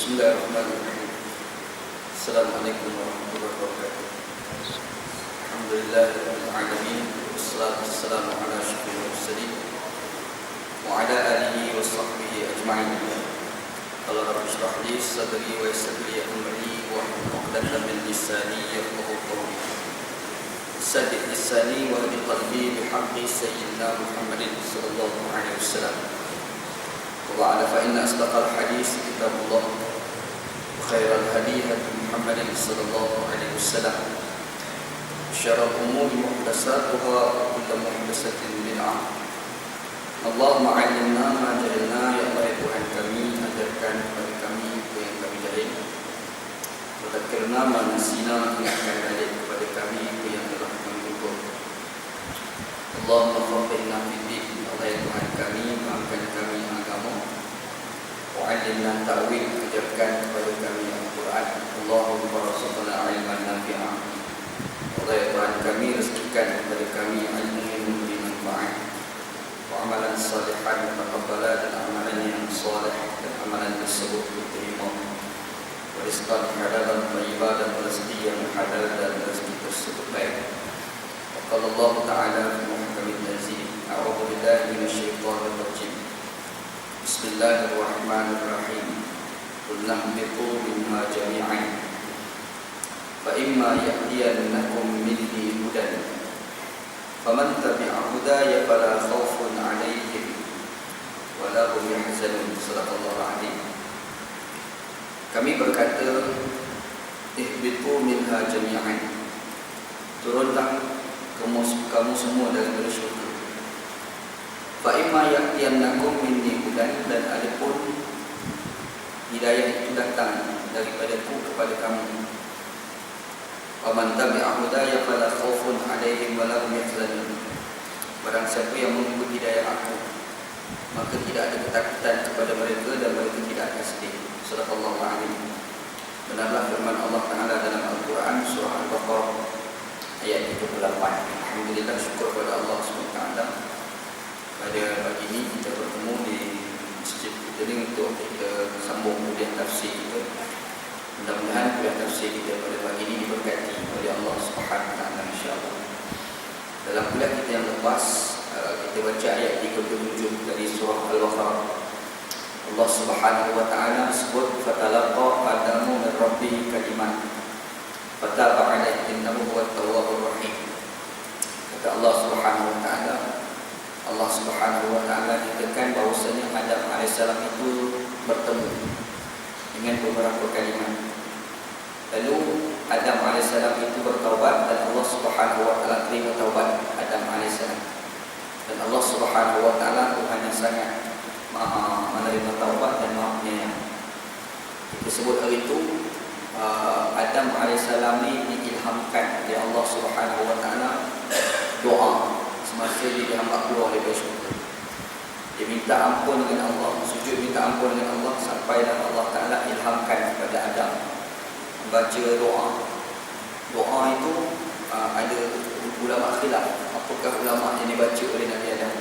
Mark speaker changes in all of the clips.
Speaker 1: Bismillahirrahmanirrahim. Assalamualaikum warahmatullahi wabarakatuh. Alhamdulillahirabbil alamin. Wassalatu wassalamu ala asyrofil mursalin wa ala alihi wa sahbihi ajma'in. Qala rabbi shrah li sadri wa yassir li amri wa hlul 'uqdatam min lisani yafqahu qawli. Saddid lisani wa hdi qalbi bihaqqi sayyidina Muhammadin sallallahu alaihi wasallam. Wa ala fa inna asdaqal hadis kitabullah wa khairal hadi hadi Muhammadin sallallahu alaihi wasallam. Syarrul umuri muhdatsatuha wa kullu muhdatsatin bid'ah. Allahumma 'allimna ma jahilna, ya Allah Tuhan kami, ajarkan kepada kami apa yang kami jahil. Wa dzakirna ma nasina, ingatkan balik kepada kami apa yang telah kami lupa. Allahumma faqihna fid din, Allah ya Tuhan kami, maafkan kami agama. Wa'alimna ta'wil, ajarkan kepada kami Al-Quran. Allahumma rasuqna ilman nafi'ah. Allah ya Tuhan kami, rezekikan kepada kami ilmu yang memberi manfaat, wa amalan salihan taqabbala, dan amalan yang salih dan amalan tersebut diterima, wa rizqan halalan thayyibah, dan rezeki yang halal dan rezeki tersebut baik. Wa qala Allah Ta'ala fi muhkamit tanzil, a'udzu billahi minasyaitonir rajim. Bismillahirrahmanirrahim. Qul nahbitu minha jami'an fa imma ya'tiyannakum minni hudan faman tabi'a hudaya fala khaufun 'alaihim wa la hum yahzanun. Shadaqallahu a'lim. Kami berkata, ihbitu minha jami'an, turunlah kamu semua dari syurga. Fa imma ya'tiyannakum minni hudan, dan adapun hidayah itu datang daripadaku kepada kamu. Faman tabi'a hudaya fala khaufun 'alaihim wa la hum yahzanun. Barang siapa yang mengikut hidayah aku, maka tidak ada ketakutan kepada mereka dan mereka tidak akan sedih. Shadaqallahu a'lim. Benarlah firman Allah Ta'ala dalam Al-Quran surah Al-Baqarah ayat 38. Alhamdulillah, syukur kepada Allah SWT. Pada pagi ini kita bertemu di masjid kita ini untuk kita sambung kuliah tafsir kita. Mudah-mudahan kuliah tafsir kita pada pagi ini diberkati oleh Allah Subhanahu wa taala, insya-Allah. Dalam kuliah kita yang lepas, kita baca ayat 37 dari surah Al-Baqarah. Allah Subhanahu wa taala sebut fatalaqa adamu min rabbih kalimat fataba alaihi innahu huwat tawwabur rahim. Kata Allah Subhanahu wa taala, Allah Subhanahu wa taala dikatakan bahawasanya Adam alaihissalam itu bertemu dengan beberapa kalimat. Lalu Adam alaihissalam itu bertaubat dan Allah Subhanahu wa taala terima taubat Adam alaihissalam. Dan Allah Subhanahu wa taala Tuhan yang sangat Maha menerima taubat dan Maha penyayang. Kita sebut hari itu Adam alaihissalam ini diilhamkan oleh Allah Subhanahu wa taala doa semasa dia dihamba keluar dari syurga. Dia minta ampun dengan Allah, sujud minta ampun dengan Allah, sampailah Allah Ta'ala ilhamkan kepada Adam membaca doa. Doa itu ada ulama khilaf, apakah ulama yang dibaca oleh Nabi Adam.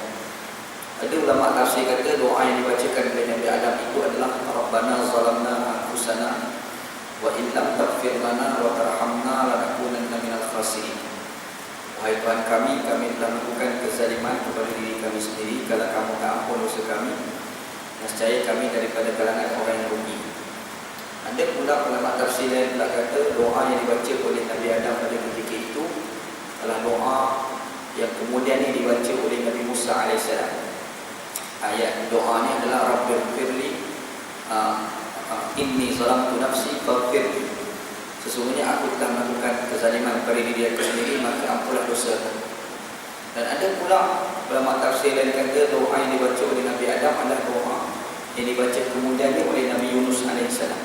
Speaker 1: Ada ulama tafsir kata doa yang dibacakan oleh Nabi Adam itu adalah Rabbana zalamna anfusana wa in lam taghfir lana wa tarhamna lanakunanna minal khasirin. Wahai Tuhan kami telah melakukan kezaliman kepada diri kami sendiri. Kalau kamu tak ampun dosa kami, nescaya kami daripada kalangan orang yang rugi. Ada pula ulama tafsir yang pula kata doa yang dibaca oleh Nabi Adam pada ketika itu adalah doa yang kemudian ini dibaca oleh Nabi Musa AS. Ayat doa ini adalah Rabbighfirli inni zalamtu nafsi faghfirli. Sesungguhnya aku telah melakukan kezaliman pada diri aku sendiri, maka ampunlah dosa. Dan ada pula ulama tafsir yang kata doa yang dibaca oleh Nabi Adam adalah doa yang dibaca kemudiannya oleh Nabi Yunus alaihissalam,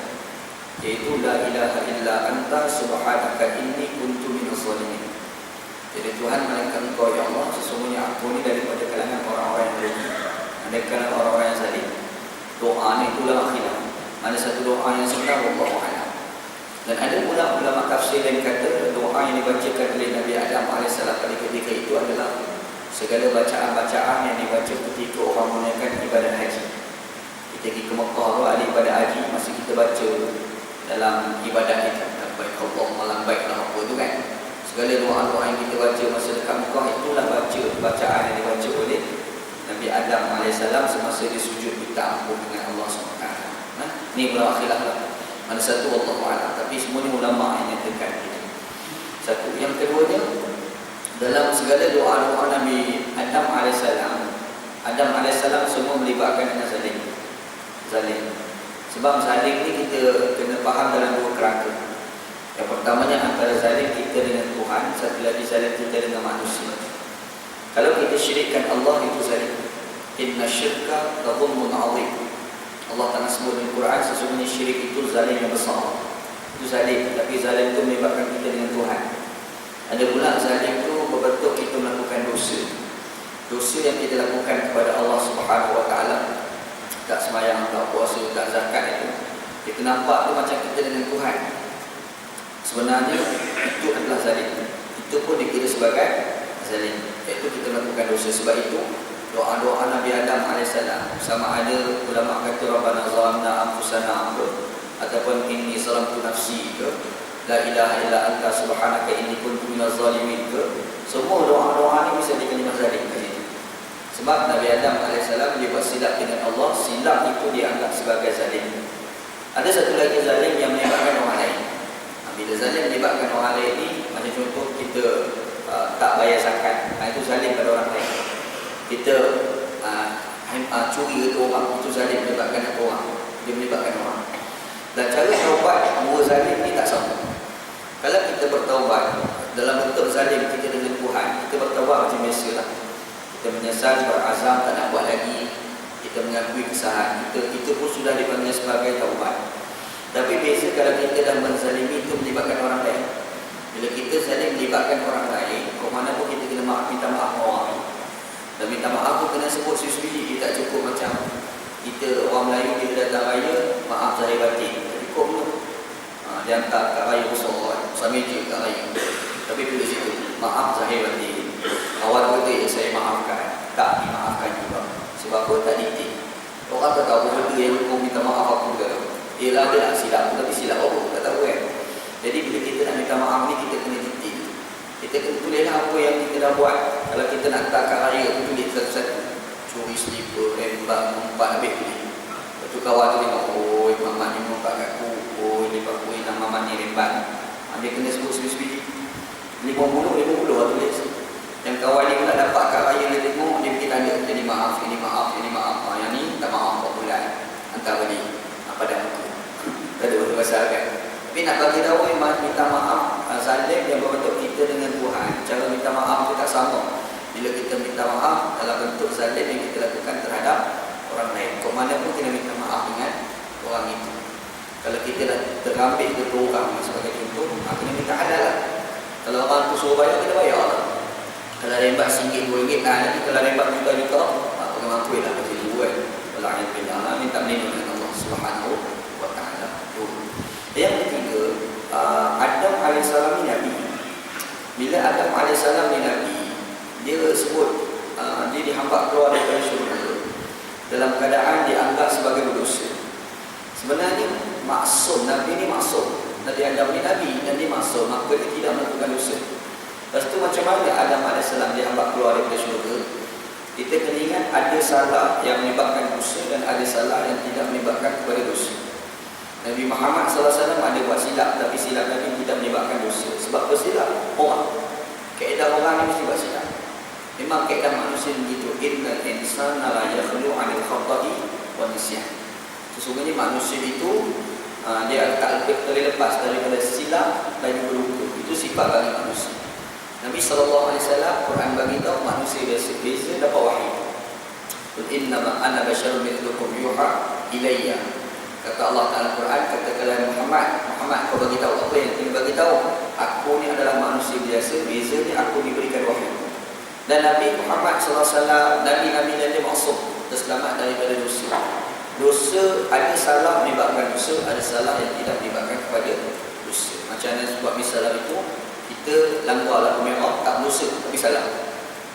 Speaker 1: iaitu la ilaha illa anta subhanaka inni kuntu minaz zalimin. Jadi Tuhan, melainkan Engkau ya Allah, sesungguhnya aku ini daripada kalangan orang-orang yang rugi, dari kalangan orang-orang yang zalim. Doa ini itulah khilaf, mana satu doa yang sebenar, wallahu a'lam. Dan ada pula ulama tafsir yang kata doa yang dibacakan oleh Nabi Adam AS pada ketika itu adalah segala bacaan-bacaan yang dibaca ketika orang menunaikan ibadah haji. Kita pergi ke Mekah tu, ada ibadat haji, masa kita baca dalam ibadat kita, labbaik Allahumma labbaik lah apa tu kan. Segala doa-doa yang kita baca masa dekat Mekah, itulah bacaan yang dibaca oleh Nabi Adam AS semasa dia sujud minta ampun dengan Allah SWT. Ni ulama khilaf lah. Mana satu Allah Ta'ala. Tapi semua ni ulama yang nyatakan ini. Satu. Yang keduanya, dalam segala doa-doa Nabi Adam AS, Adam AS semua melibatkan dengan zalim. Sebab zalim ni kita kena faham dalam dua kerangka. Yang pertamanya antara zalim kita dengan Tuhan, satu lagi zalim kita dengan manusia. Kalau kita syirikkan Allah, itu zalim. Inna syirka la dhulmun 'azim. Allah Ta'ala sebut dalam Quran, sesungguhnya syirik itu zalim yang besar. Itu zalim, tapi zalim itu melibatkan kita dengan Tuhan. Ada pula zalim itu berbentuk kita melakukan dosa. Dosa yang kita lakukan kepada Allah Subhanahu Wa Ta'ala. Tak sembahyang, tak puasa, tak zakat itu. Kita nampak tu macam kita dengan Tuhan. Sebenarnya itu adalah zalim. Itu pun dikira sebagai zalim, iaitu kita melakukan dosa. Sebab itu doa-doa Nabi Adam AS, sama ada ulama kata Rabbana zalamna anfusana ataupun inni zalamtu nafsi ke, la ilaha illa anta subhanaka inni kuntu minaz zalimin ke, semua doa-doa ni bisa dikalimat zalim ke situ. Sebab Nabi Adam AS dia buat silap dengan Allah, silap itu dianggap sebagai zalim. Ada satu lagi zalim yang melibatkan orang lain. Bila zalim melibatkan orang lain ni, macam contoh kita tak bayar zakat, itu zalim pada orang lain. Kita curi ke orang, itu zalim melibatkan orang. Dia melibatkan orang. Dan cara taubat dua zalim ni tak sama. Kalau kita bertaubat dalam bentuk zalim kita dengan Tuhan, kita bertaubat macam biasalah. Kita menyesal, berazam tak nak buat lagi, kita mengakui kesalahan kita, itu pun sudah dipanggil sebagai taubat. Tapi biasa kalau kita dah menzalimi, itu melibatkan orang lain. Bila kita zalim melibatkan orang lain, ke mana pun kita kena minta maaf orang. Dan minta maaf pun kena sebut sendiri. Kita tak cukup macam kita orang Melayu, kita datang raya, maaf zahir batin. Tak cukup pun. Dia hantar kat raya besar, suami je kat raya. Tapi tulis situ, maaf zahir batin. Kawan kata saya maafkan, tak dimaafkan juga. Sebab apa? Tak dikti. Orang tak tahu benda yang kau minta maaf aku ke. Ialah ada silap, tapi silap apa? Tak tahu kan. Jadi bila kita nak minta maaf ni, kita kena dikti. Kita kena tulislah apa yang kita dah buat. Kalau kita nak letak kat raya, kita tulis satu-satu. Curi slipper, rembang, empat habis tulis. Lepas tu kawan tu tengok, oh mamat ni mempak kat aku. Oh ni pak kuih nak mamat ni rembang. Dia kena sebut sendiri-sendiri. 50 lah tulis. Yang kawan ni pula dapat kat raya, dia tengok, dia pergi tanda, jadi maaf, ini maaf, ini maaf. Yang ni tak maaf 4 bulan. Hantar balik. Pada aku. Tak ada betul pasal kan. Tapi nak bagi tahu memang minta maaf zalim yang berbentuk kita dengan Tuhan. Cara minta maaf itu tak sama. Bila kita minta maaf dalam bentuk zalim yang kita lakukan terhadap orang lain, ke mana pun kita minta maaf dengan orang itu. Kalau kita dah terambil ke orang sebagai contoh, kena minta adal lah. Kalau orang tu suruh bayar, kita bayar lah. Kalau rembat RM1, RM2, nanti kalau rembat juta-juta, pengamal kuih lah kasi dulu kan. Kalau yang pindah minta melindungi dengan Allah Subhanahu Wa Ta'ala. Yang ketiga, Adam AS ni Nabi. Bila Adam AS ni Nabi, dia sebut dia dihambak keluar daripada syurga dalam keadaan dianggap sebagai berdosa. Sebenarnya maksum, Nabi ni maksum. Nabi Adam ni Nabi dan dia maksum, maka dia tidak melakukan dosa. Lepas tu macam mana Adam AS dihambak keluar daripada syurga? Kita kena ingat ada salah yang menyebabkan dosa dan ada salah yang tidak menyebabkan kepada dosa. Nabi Muhammad SAW ada buat silap, tapi silap Nabi tidak menyebabkan dosa. Sebab bersilap orang. Kaedah orang ni mesti buat silap. Memang kaedah manusia begitu. Innal insana la yakhlu 'anil khata'i wa nisyan. Sesungguhnya manusia itu dia tak terlepas daripada silap dan juga lupa. Itu sifat bagi manusia. Nabi SAW Quran bagi tahu manusia biasa dapat wahyu. Qul innama ana basyarun mithlukum yuha ilayya. Kata Allah Ta'ala Quran, katakanlah Muhammad kau bagi tahu apa yang dia bagi tahu. Aku ni adalah manusia biasa, bezanya aku diberikan wahyu. Dan Nabi Muhammad SAW, Nabi-Nabi dan dia maksum, terselamat daripada dosa. Dosa ada salah menyebabkan dosa, ada salah yang tidak menyebabkan kepada dosa. Macam mana sebab misalnya itu, kita langgar lampu merah, tak dosa, tapi salah.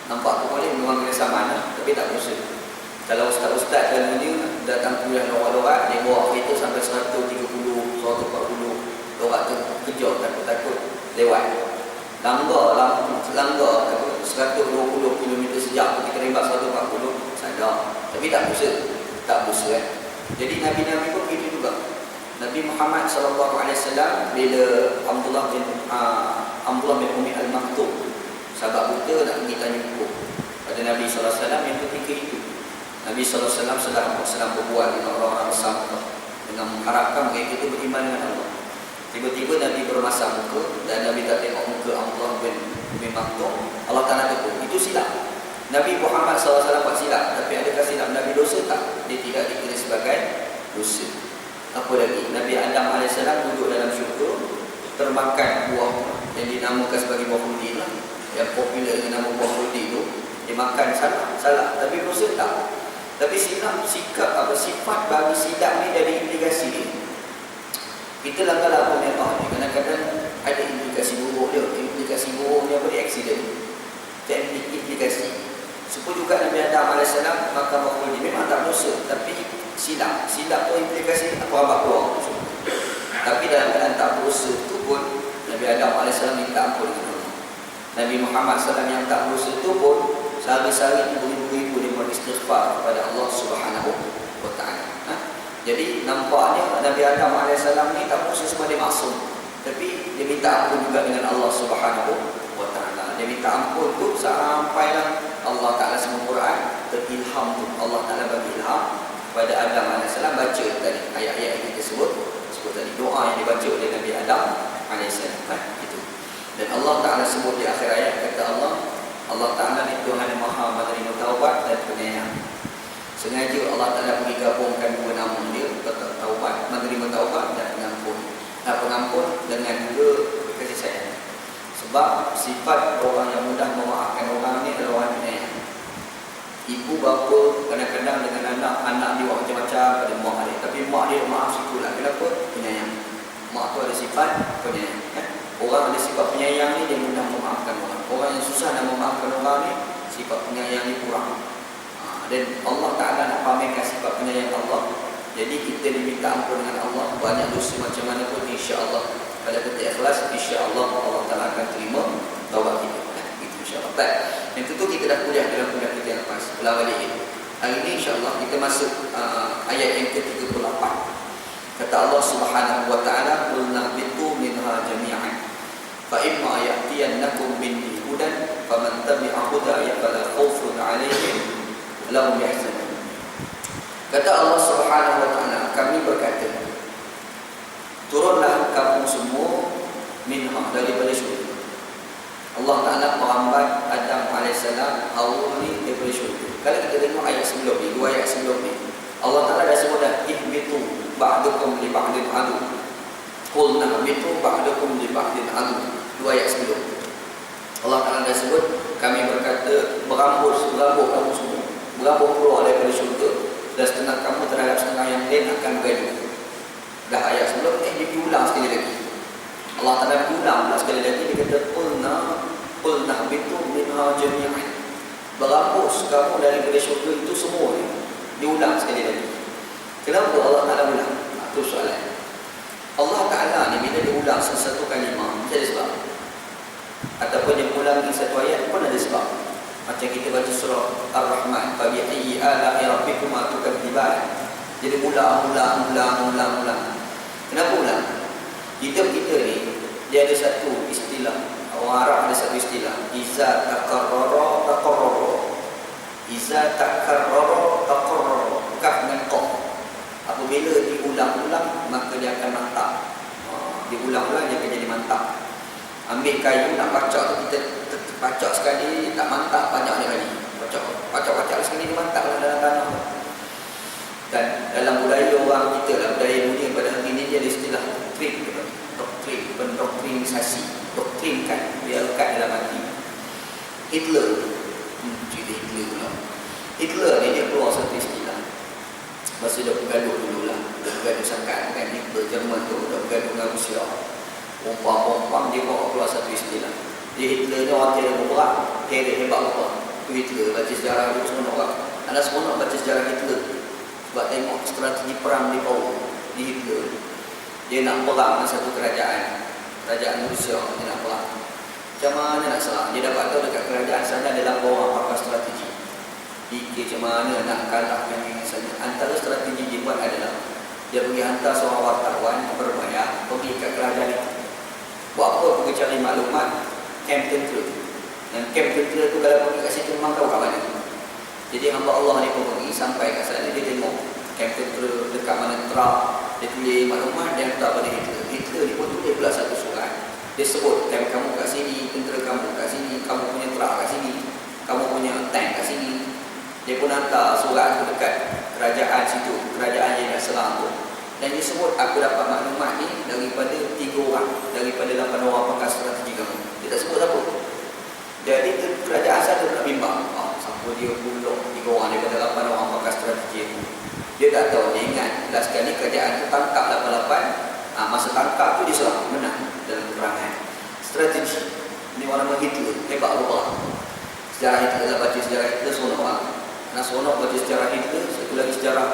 Speaker 1: Nampak tu boleh memang kena sama, tapi tak dosa. Kalau ustaz-ustaz dalam dunia datang kuliah lorak-lorak, dia bawa kereta sampai 130, 140, lorak tu kejar, takut-takut lewat. Langgar 120 km sejam, kita rembat 140, sadar. Tapi tak bersa. Jadi Nabi-Nabi pun begitu juga. Nabi Muhammad SAW bila Abdullah bin Umi Al-Maktum, sahabat buta nak pergi tanya hukum pada Nabi SAW, yang ketika itu Nabi SAW sedang berbual dengan orang-orang besar dengan mengharapkan mereka itu beriman dengan Allah. Tiba-tiba Nabi bermasam muka dan Nabi tak tengok muka Abdullah bin Umi Maktum. Allah Ta'ala tegur, itu silap. Nabi Muhammad SAW buat silap, tapi adakah silap Nabi dosa? Tak, dia tidak dikira sebagai dosa. Apa lagi? Nabi Adam AS duduk dalam syurga, termakan buah yang dinamakan sebagai buah khuldi lah, yang popular dengan nama buah khuldi itu. Dia makan salah, tapi dosa tak. Tapi silap, sifat bagi silap ni dari implikasi dia. Kita langgar apa yang ni, kadang-kadang ada implikasi buruk dia. Implikasi buruk dia apa dia? Aksiden. Dan implikasi. Supaya juga Nabi Adam AS makan buah khuldi, memang tak dosa, tapi silap tu implikasi apa abang keluar. Tapi dalam keadaan tak berdosa tu pun Nabi Adam AS minta ampun kepada Allah. Nabi Muhammad SAW yang tak berdosa tu pun sehari-hari beribu-ribu dia beristighfar kepada Allah Subhanahu wa Ta'ala. Jadi nampaknya Nabi Adam AS ni tak berdosa sebab dia maksum, tapi dia minta ampun juga dengan Allah Subhanahu wa Ta'ala. Dia minta ampun tu sampailah Allah Ta'ala semua Quran terilham tu. Allah Ta'ala bagi ilham pada Adam AS baca tadi ayat-ayat yang kita sebut tadi, doa yang dibaca oleh Nabi Adam AS itu. Dan Allah Ta'ala sebut di akhir ayat, kata Allah Ta'ala ni Tuhan yang maha menerima taubat dan penyayang. Sengaja Allah Ta'ala bagi gabungkan dua nama dia, taubat, menerima taubat dan pengampun dengan dua kasih sayang. Sebab sifat orang yang mudah memaafkan orang ni adalah orang penyayang. Ibu bapa kadang-kadang dengan anak dia buat macam-macam pada mak dia, tapi mak dia maaf sikitlah. Kenapa? Penyayang. Mak tu ada sifat penyayang. Orang ada sifat penyayang ni dia mudah memaafkan orang. Orang yang susah nak memaafkan orang ni, sifat penyayang ni kurang. Dan Allah Ta'ala nak pamerkan sifat penyayang Allah. Jadi kita diminta ampun dengan Allah. Banyak dosa macam mana pun, insya-Allah kalau kita ikhlas, insya-Allah Allah Ta'ala akan terima taubat kita. Itu insya-Allah. Baik. Yang tentu kita dah kuliah dalam kuliah kita yang lepas. Ulang balik ini. Hari ini insya-Allah kita masuk ayat yang ke-38. Kata Allah Subhanahu wa Ta'ala, "Qul nahbitu minha jami'an. Fa imma ya'tiyannakum minni hudan, faman tabi'a hudaya fala khaufun 'alaihim wa lahum yahzanun." Kata Allah Subhanahu wa Ta'ala, kami berkata, turunlah kamu semua minha, daripada syurga. Allah Ta'ala merambat Adam AS awal ni daripada syurga. Kalau kita tengok ayat sebelum ni, dua ayat sebelum ni, Allah Ta'ala dah sebut dah, ihbitu ba'dukum li ba'din adu, qul nahbitu ba'dukum li ba'din adu. Dua ayat sebelum Allah Ta'ala dah sebut, kami berkata berambut kamu semua, berambut keluar daripada syurga, dan setengah kamu terhadap setengah yang lain akan bergaduh. Dah ayat sebelum ni dia diulang sekali lagi. Allah Ta'ala diulang pula sekali lagi. Dia kata qul nahbitu minha jami'an. Berambus kamu daripada syurga itu semua. Diulang sekali lagi. Kenapa Allah Ta'ala ulang? Itu soalan. Allah Ta'ala ni bila dia ulang sesuatu kalimah, mesti ada sebab. Ataupun dia ulangi satu ayat pun ada sebab. Macam kita baca surah Ar-Rahman, "Fa bi ayyi ala'i rabbikuma tukadziban." Jadi ulang. Kenapa ulang? Kita ni dia ada satu istilah. Orang Arab ada satu istilah, iza takarrara taqarrara. Iza takarrara taqarrara. Kaf dengan qaf. Apabila diulang-ulang maka dia akan mantap. Diulang-ulang dia akan jadi mantap. Ambil kayu nak pacak tu, kita pacak sekali tak mantap, banyak kali. Pacak sekali dia mantap dalam tanah. Dan dalam budaya orang kita lah, budaya dunia pada hari ini dia ada istilah doktrinisasi, doktrinkan, biar lekat dalam hati. Hitler pula. Hitler ni dia keluar satu istilah. Masa dia bergaduh dulu lah, dia bergaduh sangat kan, Hitler Jerman tu, dia bergaduh dengan Rusia. Pompang dia bawa keluar satu istilah. Dia Hitler ni orang teror berat, teror hebat apa. Tu Hitler, baca sejarah dia semua orang. Anda semua nak baca sejarah Hitler. Sebab tengok strategi perang di bawah di Hitler. Dia nak perang dengan satu kerajaan Rusia. Dia nak perang. Macam mana nak serang? Dia dapat tahu dekat kerajaan sana dalam bawah apa strategi. Fikir macam mana nak kalahkan ini sana. Antara strategi dia buat adalah dia pergi hantar seorang wartawan berbayar pergi ke kerajaan itu. Buat apa? Pergi cari maklumat kamp tentera. Dan kamp tentera tu kalau pergi kat situ memang tahu kat mana. Jadi hamba Allah ni pun pergi sampai kat sana, dia tengok kamp tentera dekat mana terap. Dia tulis maklumat, dia hantar pada Hitler. Hitler ni pun tulis pula satu surat. Dia sebut kamp kamu kat sini, tentera kamu kat sini, kamu punya terap kat sini, kamu punya tank kat sini. Dia pun hantar surat tu dekat kerajaan situ, kerajaan yang nak serang tu. Dan dia sebut, aku dapat maklumat ni daripada 3 orang, daripada 8 orang pakar strategi kamu. Dia tak sebut siapa. Jadi kerajaan satu nak bimbang. Siapa dia pula 3 orang daripada 8 orang pakar strategi tu. Dia tak tahu, dia ingat last kali kerajaan tu tangkap 88. Masa tangkap tu dia serang, menang dalam peperangan. Strategi. Ini orang nama Hitler, hebat Allah. Sejarah Hitler, dah baca sejarah Hitler, seronok lah. Nak seronok baca sejarah Hitler, satu lagi sejarah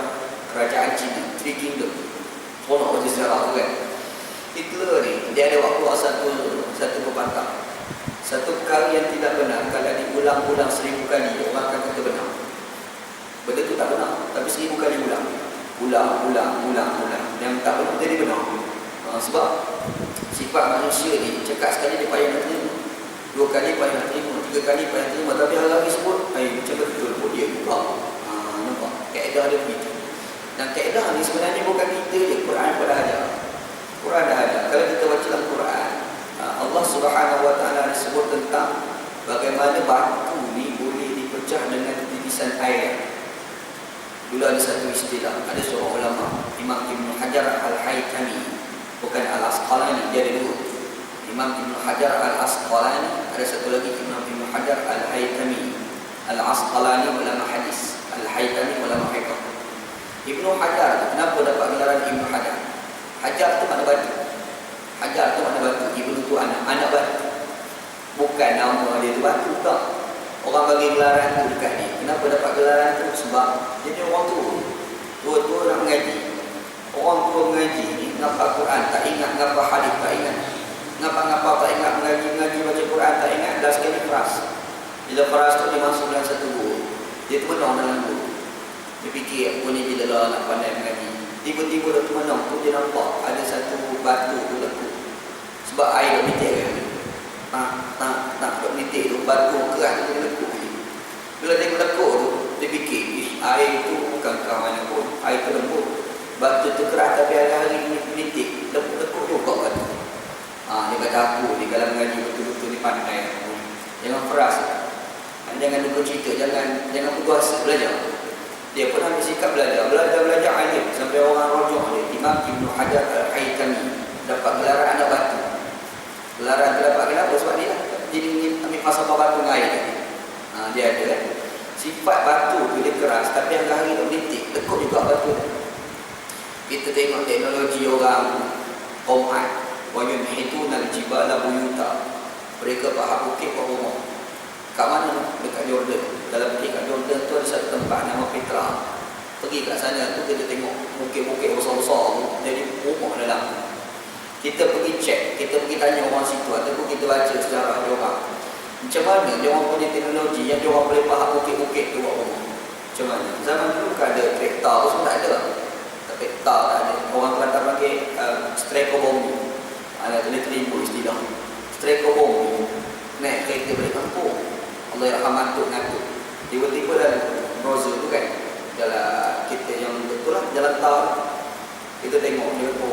Speaker 1: kerajaan Cina, Three Kingdom. Seronok baca sejarah tu kan. Hitler ni, dia ada waktu satu pepatah. Satu perkara yang tidak benar, kalau diulang-ulang 1000 kali, orang akan kata benar. Benda tu tak benar, tapi 1000 kali ulang. Ulang. Yang tak benar jadi benar. Sebab sifat manusia ni, cakap sekali dia payah nak terima, 2 kali payah nak terima, 3 kali payah nak terima, tapi hari-hari sebut, macam betul pun dia juga. Nampak? Kaedah dia begitu. Dan kaedah ni sebenarnya bukan kita je, Quran pun dah ada. Quran dah ada. Kalau kita baca dalam Quran, Allah Subhanahu Wa Taala disebut tentang bagaimana batu ni boleh dipecah dengan titisan air. Dulu ada satu istilah, ada seorang ulama, Imam Ibn Hajar Al-Haytami, bukan Al-Asqalani, dia ada 2. Imam Ibn Hajar Al-Asqalani, ada satu lagi Imam Ibn Hajar Al-Haytami. Al-Asqalani ulama hadis, Al-Haytami ulama fiqh. Ibn Hajar, kenapa dapat gelaran Ibn Hajar? Hajar tu makna batu. Hajar tu makna batu. Ibn tu anak batu. Bukan nama dia tu batu tak. Orang bagi gelaran tu dekat ni. Kenapa dapat gelaran tu? Sebab dia ni orang tua nak mengaji. Orang tua mengaji ni ngapa Quran tak ingat, ngapa hadis tak ingat, ngapa tak ingat, mengaji baca Quran tak ingat. Dah sekali peras. Bila peras tu dia masuk dalam satu guru, dia termenung dalam guru. Dia fikir aku ni bila lah nak pandai mengaji. Tiba-tiba dah termenung tu dia nampak ada satu batu tu lekuk. Sebab air dah menitik kan. Tak duk menitik tu, batu keras tu dia lekuk. Bila dia lekuk tu, dia fikir, air tu bukan kawan pun, air tu lembut. Batu tu keras tapi hari-hari menitik, lekuk juga batu. Dia kata aku ni kalau mengaji betul-betul ni pandai. Jangan peras. Jangan lupa cerita, jangan putus belajar. Dia pun ambil sikap belajar alim sampai orang rojok dia. Imam Ibn Hajar Al-Haytami dapat gelaran anak batu. Gelaran tu dapat kenapa? Sebab dia ambil pasal batu dengan air tadi. Dia ada kan. Sifat batu tu dia keras tapi yang hari tu menitik, lekuk juga batu tu. Kita tengok teknologi orang kaum Ad, wa yunhituna al-jibala buyuta. Mereka faham bukit buat rumah. Kat mana? Dekat Jordan. Dalam pergi kat Jordan tu ada satu tempat nama Petra. Pergi kat sana tu kita tengok bukit-bukit besar-besar tu jadi rumah dalam. Kita pergi cek, kita pergi tanya orang situ ataupun kita baca sejarah dia orang. Macam mana dia orang punya teknologi yang dia orang boleh faham bukit-bukit tu buat rumah. Macam mana? Zaman dulu kan ada kereta tu semua tak ada. Kereta tak ada. Orang Kelantan panggil striker bombi. Ada terima istilah. Striker bombi. Naik kereta balik kampung. Allah yarham ngantuk. Tiba-tiba dalam browser tu kan, dalam kita yang betul lah, jalan tol. Kita tengok dia tu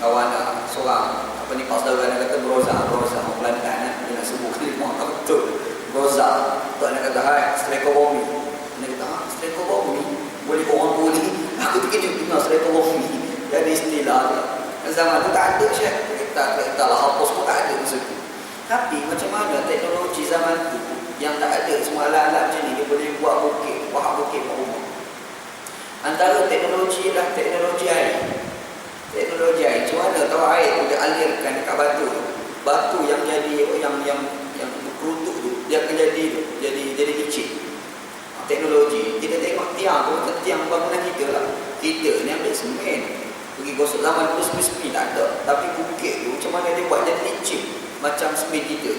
Speaker 1: kawan seorang pak saudara nak kata browser orang Kelantan dia nak sebut kalimah tak betul. Browser tak nak kata hai striker bombi. Dia kata striker bombi boleh orang boleh. Aku terkejut dengar striker bombi. Jadi istilah tu. Zaman tu tak ada Syekh. Kereta lah hapus pun tak ada masa tu. Tapi macam mana teknologi zaman tu yang tak ada semua alat-alat macam ni dia boleh buat bukit, buat rumah. Antara teknologi adalah teknologi air. Teknologi air, macam mana tahu air tu dia alirkan dekat batu. Batu yang jadi yang kerutuk tu dia akan jadi licin. teknologi. Kita tengok tiang, tiang bangunan kita lah. Kita ni ambil semen, pergi gosok zaman dulu semen tak ada. Tapi bukit tu macam mana dia buat jadi licin macam semen kita.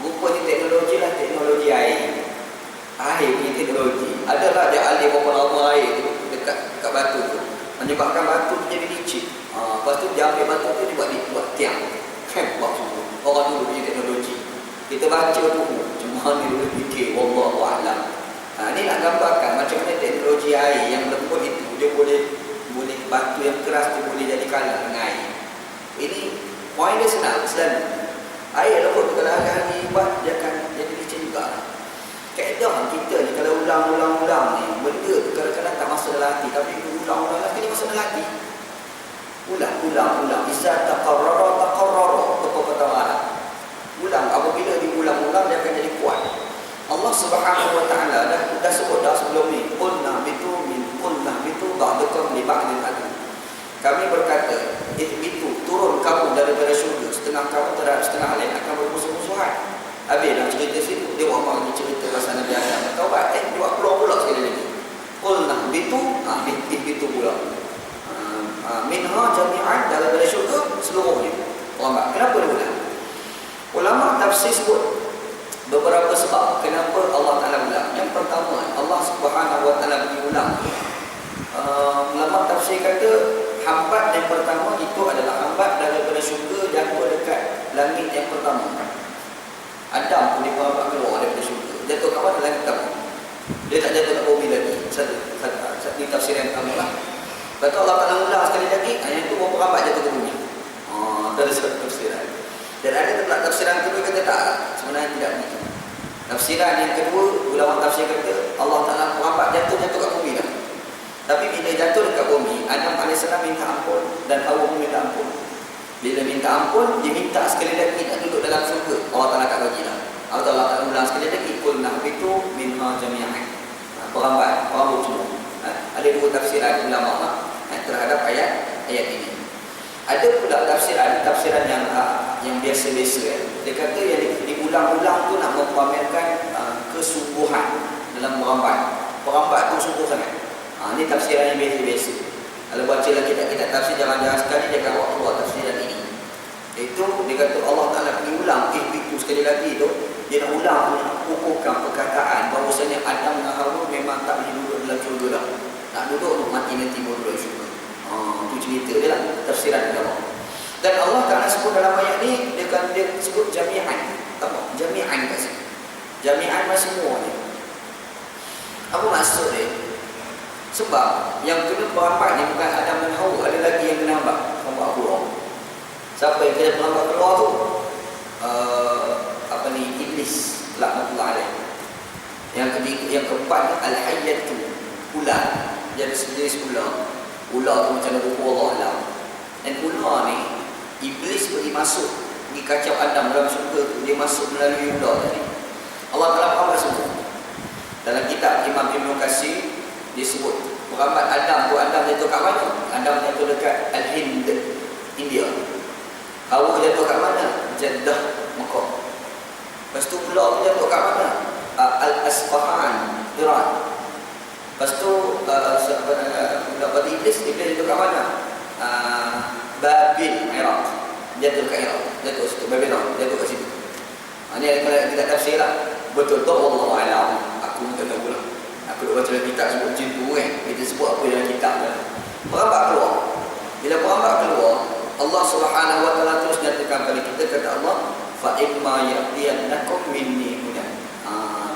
Speaker 1: Rupanya teknologi lah teknologi air. Air punya teknologi. Adalah dia alih berapa lama air tu dekat batu tu, menyebabkan batu tu jadi licin. Lepas tu dia ambil batu tu dia buat tiang. Buat semua. Orang dulu punya teknologi. Kita baca tu macam mana dulu fikir wallahu a'lam. Ini nak gambarkan macam mana teknologi air yang lembut itu dia boleh batu yang keras tu boleh jadi kalah dengan air. Ini poin dia senang selalu. Air lembut tu kalau hari-hari buat dia akan jadi licin juga. Kaedah kita ni kalau ulang-ulang ni benda tu kadang-kadang tak masuk dalam hati, tapi ulang-ulang lagi ni masuk dalam hati. Ulang. Iza taqarrara kepepetawaran. Ulang, apabila diulang-ulang dia akan jadi kuat. Allah Subhanahu wa taala dah sebut dah sebelum ni, qulna bitu ba'dukum li ba'din adu. Kami berkata, itu turun kamu daripada syurga, setengah kamu terhadap setengah lain akan bermusuh-musuhan. Habis dah cerita situ, dia orang cerita pasal Nabi Adam. Taubat, dia buat keluar pula sekali lagi. Qulna bitu pula. Minha jami'an daripada syurga seluruhnya. Faham tak? Kenapa dia ulang? Ulama tafsir sebut beberapa sebab kenapa Allah Ta'ala ulang. Yang pertama, Allah Subhanahu wa Ta'ala ulang. Ulama tafsir kata hambat yang pertama itu adalah hambat daripada syurga jatuh dekat langit yang pertama. Adam pun dibawa keluar daripada syurga, jatuh kat mana? Langit pertama. Dia tak jatuh kat bumi lagi. Satu tafsir yang pertama lah. Lepas tu Allah Ta'ala ulang sekali lagi, yang itu berapa hambat jatuh ke bumi. Ada satu tafsiran. Dan ada tempat tafsiran kedua kata tak, sebenarnya tidak begitu. Tafsiran yang kedua, ulama tafsir kata Allah Ta'ala hambat jatuh kat bumi dah. Tapi bila jatuh dekat bumi, Adam AS minta ampun dan Hawa pun minta ampun. Bila minta ampun, dia minta sekali lagi nak duduk dalam syurga. Allah Ta'ala tak bagi dah. Allah Ta'ala ulang sekali lagi, qulna bitu minha jami'an. Perambat semua. Ada dua tafsiran ulama terhadap ayat ini. Ada pula tafsiran yang biasa-biasa. Dia kata yang diulang-ulang tu nak mempamerkan kesungguhan dalam merambat. Perambat tu sungguh sangat. Ini tafsiran yang biasa-biasa. Kalau baca lagi kitab tafsir jangan sekali dia akan bawa keluar tafsiran ini. Itu dia kata Allah Ta'ala pergi ulang itu sekali lagi tu. Dia nak ulang kukuhkan perkataan bahawasanya Adam dan Hawa memang tak boleh duduk dalam syurga dah. Nak duduk untuk mati nanti baru duduk syurga. Itu cerita dia lah, tafsiran ulama. Dan Allah Ta'ala sebut dalam ayat ni, dia sebut jami'an. Apa? Jami'an kat sini. Jami'an masih semua ni. Apa maksud dia? Sebab yang kena berambat ni bukan Adam dan Hawa, ada lagi yang kena berambat keluar. Siapa yang kena berambat keluar tu? Iblis laknatullah alaih. Yang ketiga, yang keempat, al-hayyatu, ular. Jadi sejenis ular. Ular tu macam rupa Allah alam. Dan ular ni, Iblis pergi masuk, pergi kacau Adam dalam syurga tu. Dia masuk melalui ular tadi. Allah Ta'ala berambat semua. Dalam kitab Imam Ibn Qasir, dia sebut berambat Adam tu, Adam jatuh kat mana? Adam jatuh dekat Al-Hind, India. Hawa jatuh kat mana? Jeddah, Mekah. Lepas tu ular tu jatuh kat mana? Al-Asfahan, Iran. Lepas tu pada Iblis jatuh kat mana? Babil, Iraq. Jatuh kat Iraq, jatuh kat situ. Babylon, jatuh kat situ. Ini kalau kita tafsir lah. Betul tu Allah Alam. Aku tak tahu lah. Aku dah baca dalam kitab sebut macam tu kan. Kita sebut apa dalam kitab lah. Perambat keluar. Bila perambat keluar, Allah Subhanahu wa Ta'ala terus nyatakan pada kita, kata Allah, fa imma ya'tiyannakum minni hudan.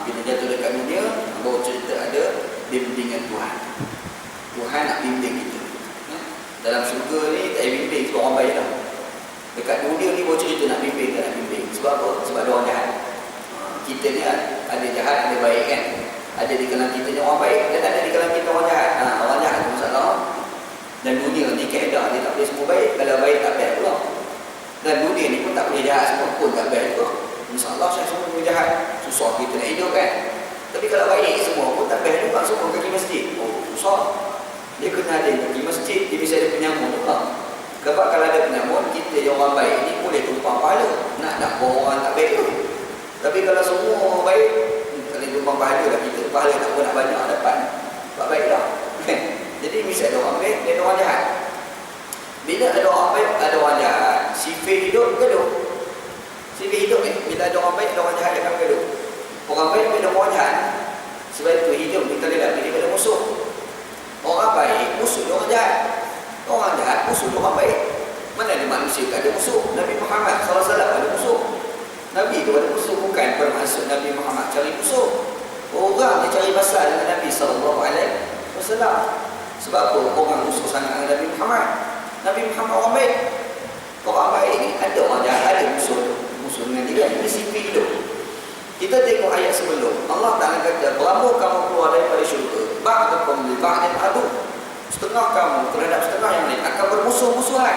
Speaker 1: Bila jatuh dekat dunia, baru cerita ada bimbingan Tuhan. Tuhan nak bimbing kita. Dalam syurga ni tak payah bimbing, sebab orang baik lah. Dekat dunia ni baru cerita nak bimbing, tak nak bimbing. Sebab apa? Sebab ada orang jahat. Kita ni ada jahat, ada baik kan. Ada di kalangan kita ni orang baik, dan ada di kalangan kita orang jahat. Orang jahat tu masalah. Dan dunia ni kaedah dia tak boleh semua baik. Kalau baik tak baik pula. Dan dunia ni pun tak boleh jahat semua pun tak baik pula. InsyaAllah saya semua jahat, susah kita nak hidup kan. Tapi kalau baik semua pun tak baik juga, semua pergi masjid. Susah. Dia kena ada pergi masjid, dia bisa ada penyamun juga. Sebab kalau ada penyamun, kita yang orang baik ni boleh tumpang pahala. Nak bawa orang tak baik tu. Tapi kalau semua baik, kalau tumpang pahala lah kita. Pahala tak pun nak banyak dapat. Buat baik dah. Jadi misalnya ada orang baik, dia ada orang jahat. Bila ada orang baik, ada orang jahat, sifat hidup gaduh. Sifat hidup ni, bila ada orang baik, ada orang jahat, dia akan gaduh. Orang baik, bila ada orang jahat, sebab itu hidup kita lihat bila ada musuh. Orang baik, musuh dia orang jahat. Orang jahat, musuh dia orang baik. Mana ada manusia tak ada musuh? Nabi Muhammad SAW ada musuh. Nabi tu ada musuh, bukan bermaksud Nabi Muhammad cari musuh. Orang dia cari pasal dengan Nabi SAW. Sebab apa? Orang musuh sangat dengan Nabi Muhammad. Nabi Muhammad orang baik. Orang baik ni ada orang jahat, ada musuh. Musuh dengan dia, ini sifat hidup. Kita tengok ayat sebelum, Allah Ta'ala kata, berapa kamu keluar daripada syurga, ba'dakum li ba'din adu. Setengah kamu terhadap setengah yang lain akan bermusuh-musuhan.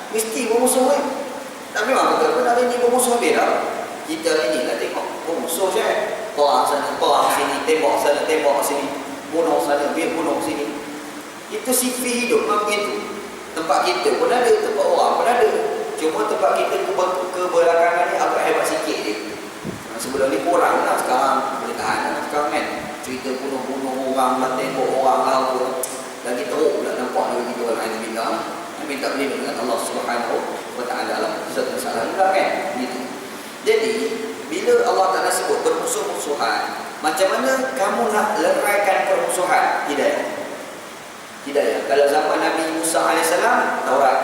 Speaker 1: Mesti bermusuh kan? Tak memang betul pun hari ni bermusuh habis dah. Kita hari ni nak tengok bermusuh je. Perang sana, perang sini, tembak sana, tembak sini, bunuh sana, biar bunuh sini. Itu sifat hidup memang begitu. Tempat kita pun ada, tempat orang pun ada. Cuma tempat kita kebelakangan ni agak hebat sikit je. Sebelum ni kurang lah sekarang. Boleh tahan lah sekarang kan. Cerita bunuh-bunuh orang lah, tembak orang lah apa. Lagi teruk pula nampak lagi kita orang lain bila minta berlindung dengan Allah Subhanahu wa Ta'ala dalam satu masalah juga kan. Gitu. Jadi bila Allah Ta'ala sebut bermusuh-musuhan, macam mana kamu nak leraikan permusuhan? Hidayah. Kalau zaman Nabi Musa AS, Taurat.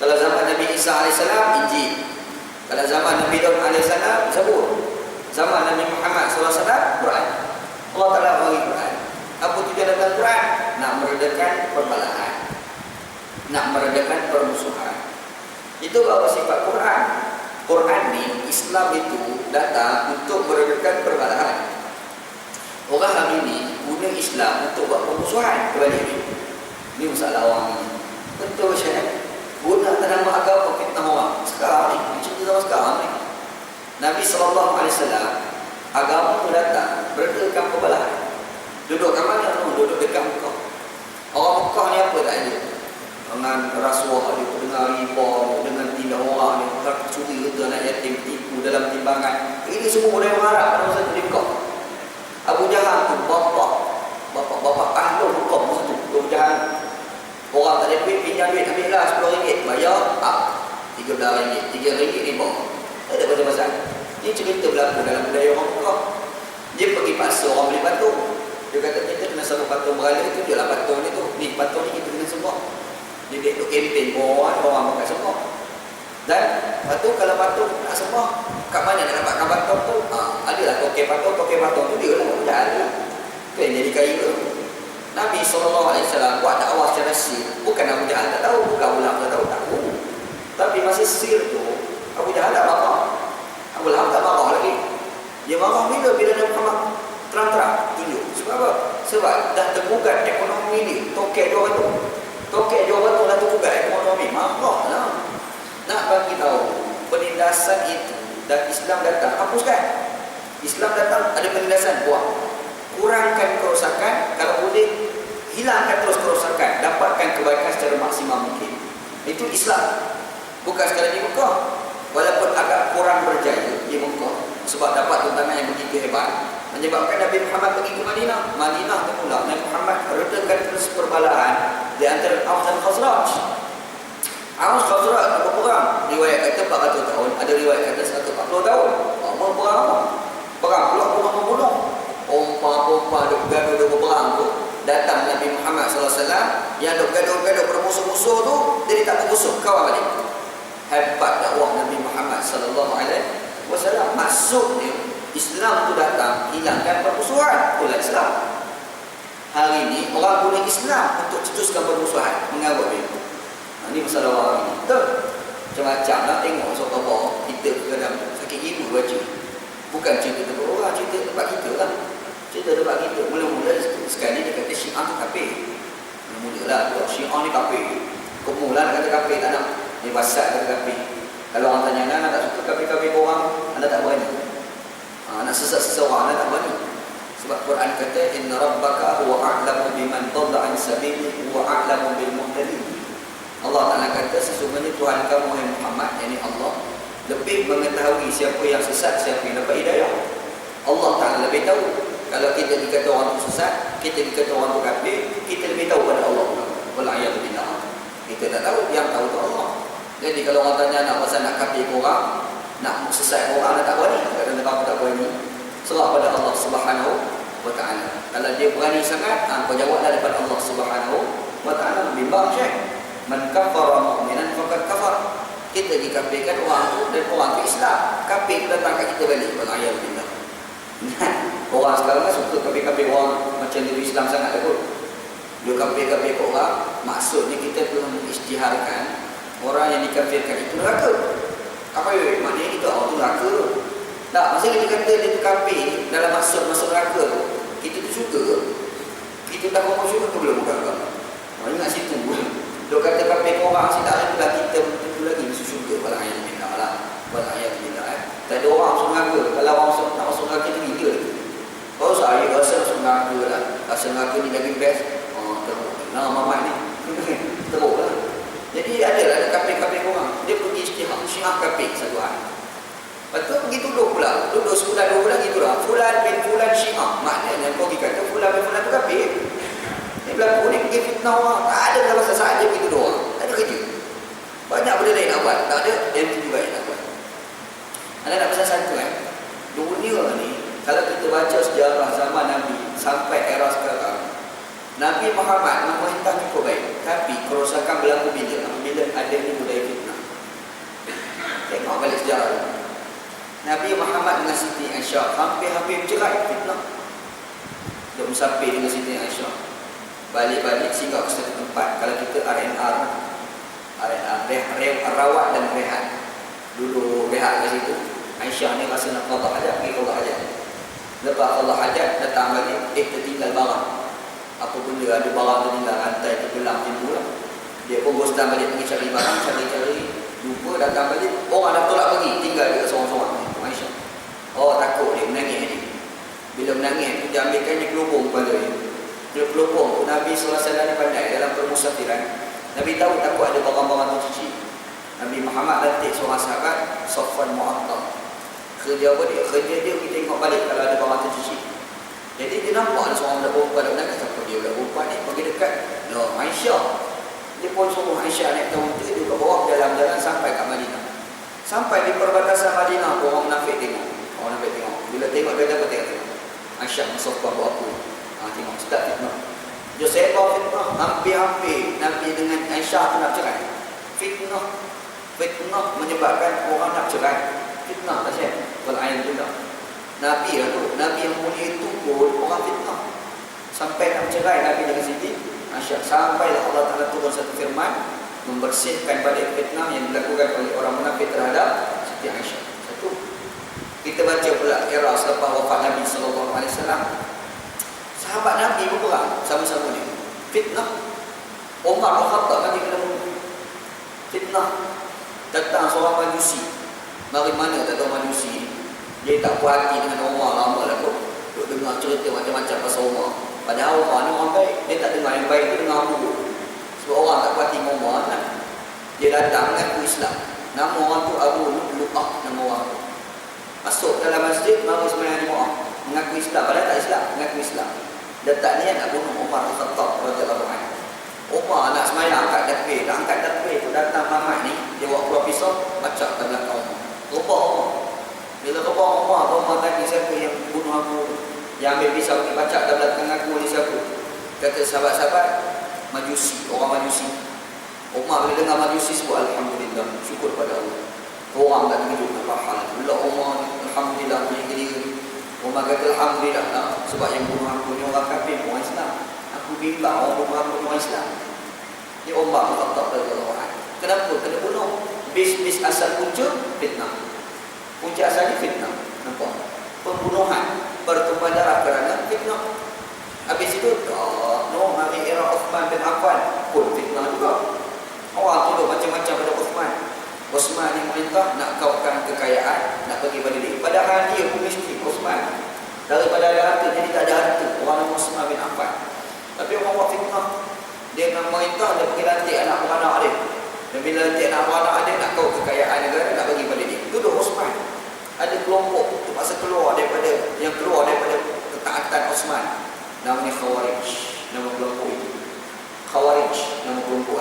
Speaker 1: Kalau zaman Nabi Isa AS, Injil. Kalau zaman Nabi Daud AS, Zabur. Zaman Nabi Muhammad SAW, Quran. Allah Ta'ala bagi Quran. Apa tujuan datang Quran? Nak meredakan perbalahan, nak meredakan permusuhan. Itu apa sifat Quran. Quran ni, Islam itu datang untuk meredakan perbalahan. Orang hari ni guna Islam untuk buat permusuhan kebalik ni. Ini masalah orang ni. Betul Syekh. Guna nama agama fitnah orang. Sekarang ni, cerita zaman sekarang ni. Nabi SAW, agama itu datang meredakan perbalahan. Duduk kat mana? Duduk dekat Mekah. Orang Mekah ni apa tak ada? Dengan rasuah dia, dengan riba, dengan tindak orang dia, curi harta anak yatim, tipu dalam timbangan. Ini semua budaya orang Arab pada masa itu di Mekah. Abu Jahal tu bapa ahli Mekah masa tu. Abu Jahal, orang tak ada duit, pinjam duit, ambil lah RM10, bayar RM13, RM3 riba. Tak ada pasal-pasal. Ini cerita berlaku dalam budaya orang Mekah. Dia pergi paksa orang beli patung. Dia kata kita kena sama patung berhala, itu je lah patung ni tu. Ni patung ni kita kena sembah. Dia duduk kempen orang pakai sembah. Dan patung, kalau patung nak sembah, kat mana nak dapatkan patung tu? Adalah toke patung tu dia lah. Jahat lah. Tu yang jadi kaya tu. Nabi SAW buat dakwah secara sir. Bukan Abu Jahal tak tahu, bukan Abu Lahab tak tahu. Tapi masa sir tu, Abu Jahal tak marah. Abu Lahab tak marah lagi. Dia marah bila Nabi Muhammad terang-terang tunjuk. Sebab apa? Sebab dah tergugat ekonomi ni. Tokek dia orang tu dah tergugat ekonomi. Marah lah. Nak bagi tahu penindasan itu dan Islam datang, hapuskan. Islam datang ada penindasan, buang. Kurangkan kerosakan, kalau boleh hilangkan terus kerosakan, dapatkan kebaikan secara maksimal mungkin. Itu Islam. Bukan sekadar di Mekah. Walaupun agak kurang berjaya di Mekah, sebab dapat tuntangan yang begitu hebat, menyebabkan Nabi Muhammad pergi ke Madinah. Madinah tu pula Nabi Muhammad redakan terus perbalahan di antara Aus dan Khazraj. Aus Khazraj berperang. Riwayat kata 400 tahun, ada riwayat kata 140 tahun. Berperang. Perang pula bunuh-bunuh. Pompa-pompa duk gaduh berperang tu. Datang Nabi Muhammad SAW yang duk gaduh-gaduh bermusuh-musuh tu, jadi tak bermusuh, kawan balik. Hebat dakwah Nabi Muhammad SAW. Maksudnya Islam tu datang hilangkan permusuhan. Itulah Islam. Hari ini orang guna Islam untuk cetuskan permusuhan, mengarut dia. Ini masalah orang ini. Betul? Macam-macam lah tengok seorang kita kadang sakit ibu baca. Bukan cerita tempat orang, cerita tempat kita lah. Cerita tempat kita. Mula-mula sekali dia kata Syiah tu kafir. Mula-mula lah Syiah ni kafir. Kemulah nak kata kafir tak nak. Dia wasat kata kafir. Kalau orang tanya anda tak suka kafir-kafir orang, anda tak berani. Nak sesat-sesat orang, anda tak berani. Sebab Quran kata inna rabbaka huwa a'lamu biman dhalla an sabilihi wa a'lamu bil muhtadin. Allah Ta'ala kata sesungguhnya Tuhan kamu yang Muhammad, yakni Allah, lebih mengetahui siapa yang sesat, siapa yang dapat hidayah. Allah Ta'ala lebih tahu. Kalau kita dikata orang tu sesat, kita dikata orang tu kafir, kita lebih tahu pada Allah. Wal'iyadzubillah. Kita tak tahu, yang tahu tu Allah. Jadi kalau orang tanya nak pasal nak kafir orang, nak sesat orang, tak berani. Kadang-kadang aku tak berani. Serah pada Allah Subhanahu wa ta'ala. Kalau dia berani sangat, kau jawablah daripada Allah Subhanahu wa ta'ala. Bimbang syekh. Man kafara mu'minan faqad kafar. Kita dikafirkan orang tu dan orang tu Islam. Kafir tu datang kat kita balik. Wal'iyadzubillah. Orang sekarang kan suka kafir-kafir orang macam dia Islam sangat kot. Dia kafir-kafir orang, maksudnya kita perlu mengisytiharkan orang yang dikafirkan itu neraka. Apa ya? Maknanya kita orang tu neraka. Tak, masa kita kata dia tu kafir dalam maksud masuk neraka tu, kita tu suka. Kita tak mau suka ke belum bukan? Ingat situ pun. Dia kata kafir orang sedar itulah kita itu lagi mesti suka pada ayat minta lah. Pada ayat minta tak ada orang masuk neraka. Kalau orang nak masuk neraka tu gila. Kalau saya rasa masuk neraka lah. Rasa neraka ni lagi best. Oh, teruk. Nah, mamat ni. Teruk lah. Jadi ada kafir-kafir orang. Dia pergi syiah kafir satu hari. Lepas tu pergi duduk pula. Duduk sebulan 2 bulan gitu lah. Fulan bin Fulan syiah. Maknanya kau pergi kata Fulan bin Fulan tu kafir. Dia berlaku ni pergi fitnah orang. Tak ada dalam masa sahaja begitu doang. Tak ada kerja. Banyak benda lain nak buat. Tak ada. Dia juga yang nak buat. Anda nak pesan satu dunia ni, kalau kita baca sejarah zaman Nabi sampai era sekarang, Nabi Muhammad memerintah cukup baik. Tapi kerosakan berlaku bila ada ni budaya fitnah. Tengok balik sejarah ni. Nabi Muhammad dengan Siti Aisyah hampir-hampir bercerai fitnah. Dia musafir dengan Siti Aisyah. Balik-balik singgah ke satu tempat. Kalau kita R&R, rawat dan rehat. Dulu rehat kat situ. Aisyah ni rasa nak qada hajat, pergi qada hajat. Lepas qada hajat, datang balik, tertinggal barang. Apa benda ada barang tertinggal, rantai tergelam pintu lah. Dia pun bostan balik pergi cari barang, cari-cari, jumpa, datang balik. Orang dah tolak pergi, tinggal dia seorang-seorang. Aisyah. Oh, takut dia, menangis dia. Bila menangis, dia ambilkan dia kelubung kepala dia. Dia kelubung, Nabi SAW ni pandai dalam permusafiran. Nabi tahu takut ada barang-barang tercuci. Nabi Muhammad lantik seorang sahabat, Safwan Mu'attal. Kerja apa dia? Kerja dia pergi tengok balik kalau ada barang tercuci. Jadi dia nampak ada seorang budak perempuan. Dia nak siapa dia budak perempuan ni? Pergi dekat. Loh, Aisyah. Dia pun suruh Aisyah naik kereta. Dia bawa jalan-jalan sampai kat Madinah. Sampai di perbatasan Madinah, orang munafik tengok. Orang munafik tengok. Bila tengok dia dapat tengok. Aisyah Safwan buat apa? Tengok. Start fitnah. Dia sebab fitnah. Hampir-hampir Nabi dengan Aisyah tu nak cerai. Fitnah menyebabkan orang nak cerai. Fitnah tak Syekh? Wal'iyadzubillah. Nabi lah tu. Nabi yang mulia itu pun orang fitnah. Sampai nak cerai Nabi dengan Siti Aisyah. Sampailah Allah Ta'ala turun satu firman membersihkan balik fitnah yang dilakukan oleh orang munafik terhadap Siti Aisyah. Satu. Kita baca pula era selepas wafat Nabi SAW. Sahabat Nabi berperang sama-sama ni. Fitnah. Umar Al-Khattab nanti kena bunuh. Fitnah. Datang seorang majusi. Mari mana tak tahu majusi. Dia tak puas hati dengan Umar lama lah kot. Duk dengar cerita macam-macam pasal Umar. Padahal Umar ni orang baik. Dia tak dengar yang baik, dia dengar buruk. Sebab orang tak puas hati dengan Umar kan. Dia datang mengaku Islam. Nama orang tu Abu Lu'ah, nama orang tu. Masuk dalam masjid, mari sembahyang Jumaat. Mengaku Islam, padahal tak Islam, mengaku Islam. Dia tak niat nak bunuh Umar Al-Khattab radhiyallahu anhu. Umar nak sembahyang angkat takbir. Angkat takbir tu datang mamat ni, dia bawa keluar pisau, bacak ke belakang Umar. Rebah Umar. Bila rebah Umar tanya siapa yang bunuh aku, yang ambil pisau ni bacak ke belakang aku ni siapa? Kata sahabat-sahabat, majusi, orang majusi. Umar bila dengar majusi sebut Alhamdulillah, syukur pada Allah. Orang tak terkejut, alhamdulillah Umar ni, Alhamdulillah punya diri. Umar kata Alhamdulillah lah, sebab yang bunuh aku ni orang kafir, orang Islam. Aku bimbang orang bunuh aku orang Islam. Ni Umar tak orang. Kenapa? Kena bunuh. Bis asal punca fitnah. Punca asalnya fitnah. Nampak? Pembunuhan bertumpah darah kerana fitnah. Habis itu hari era Uthman bin Affan pun fitnah juga. Orang tuduh macam-macam pada Uthman. Uthman yang merintah nak kaukan kekayaan, nak bagi pada dia. Padahal dia pun miskin Uthman. Daripada ada harta jadi tak ada harta. Orang nama Uthman bin Affan. Tapi orang buat fitnah. Dia nak merintah, dia pergi lantik anak-anak dia. Dan bila lantik anak-anak dia nak kau kekayaan negara, nak bagi pada dia. Tuduh Uthman. Ada kelompok terpaksa keluar daripada ketaatan Osman. Namanya Khawarij, nama kelompok itu. Khawarij, nama kelompok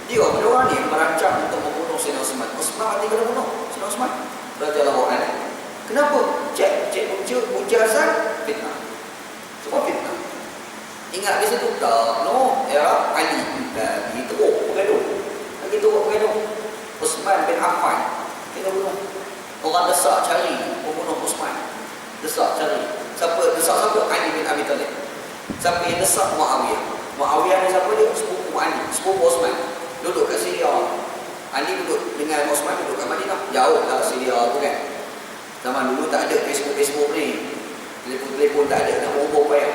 Speaker 1: Dia orang ni merancang untuk membunuh Sayyidina Osman. Osman mati kena bunuh Sayyidina Osman radhiyallahu anhu. Kenapa? Cek ujazan fitnah. Semua fitnah. Ingat di situ tak? No, era Ali. Lagi teruk bergaduh. Lagi teruk bergaduh. Osman bin Affan kena bunuh. Orang desak cari membunuh Osman. Desak cari. Siapa desak siapa? Ali bin Abi Talib. Siapa yang desak? Muawiyah. Muawiyah ni siapa dia? Sepupu Ali, sepupu Osman. Duduk kat Syria. Ali duduk dengan Osman duduk kat Madinah. Jauh lah Syria tu kan. Zaman dulu tak ada Facebook ni. Telefon tak ada, nak berhubung payah.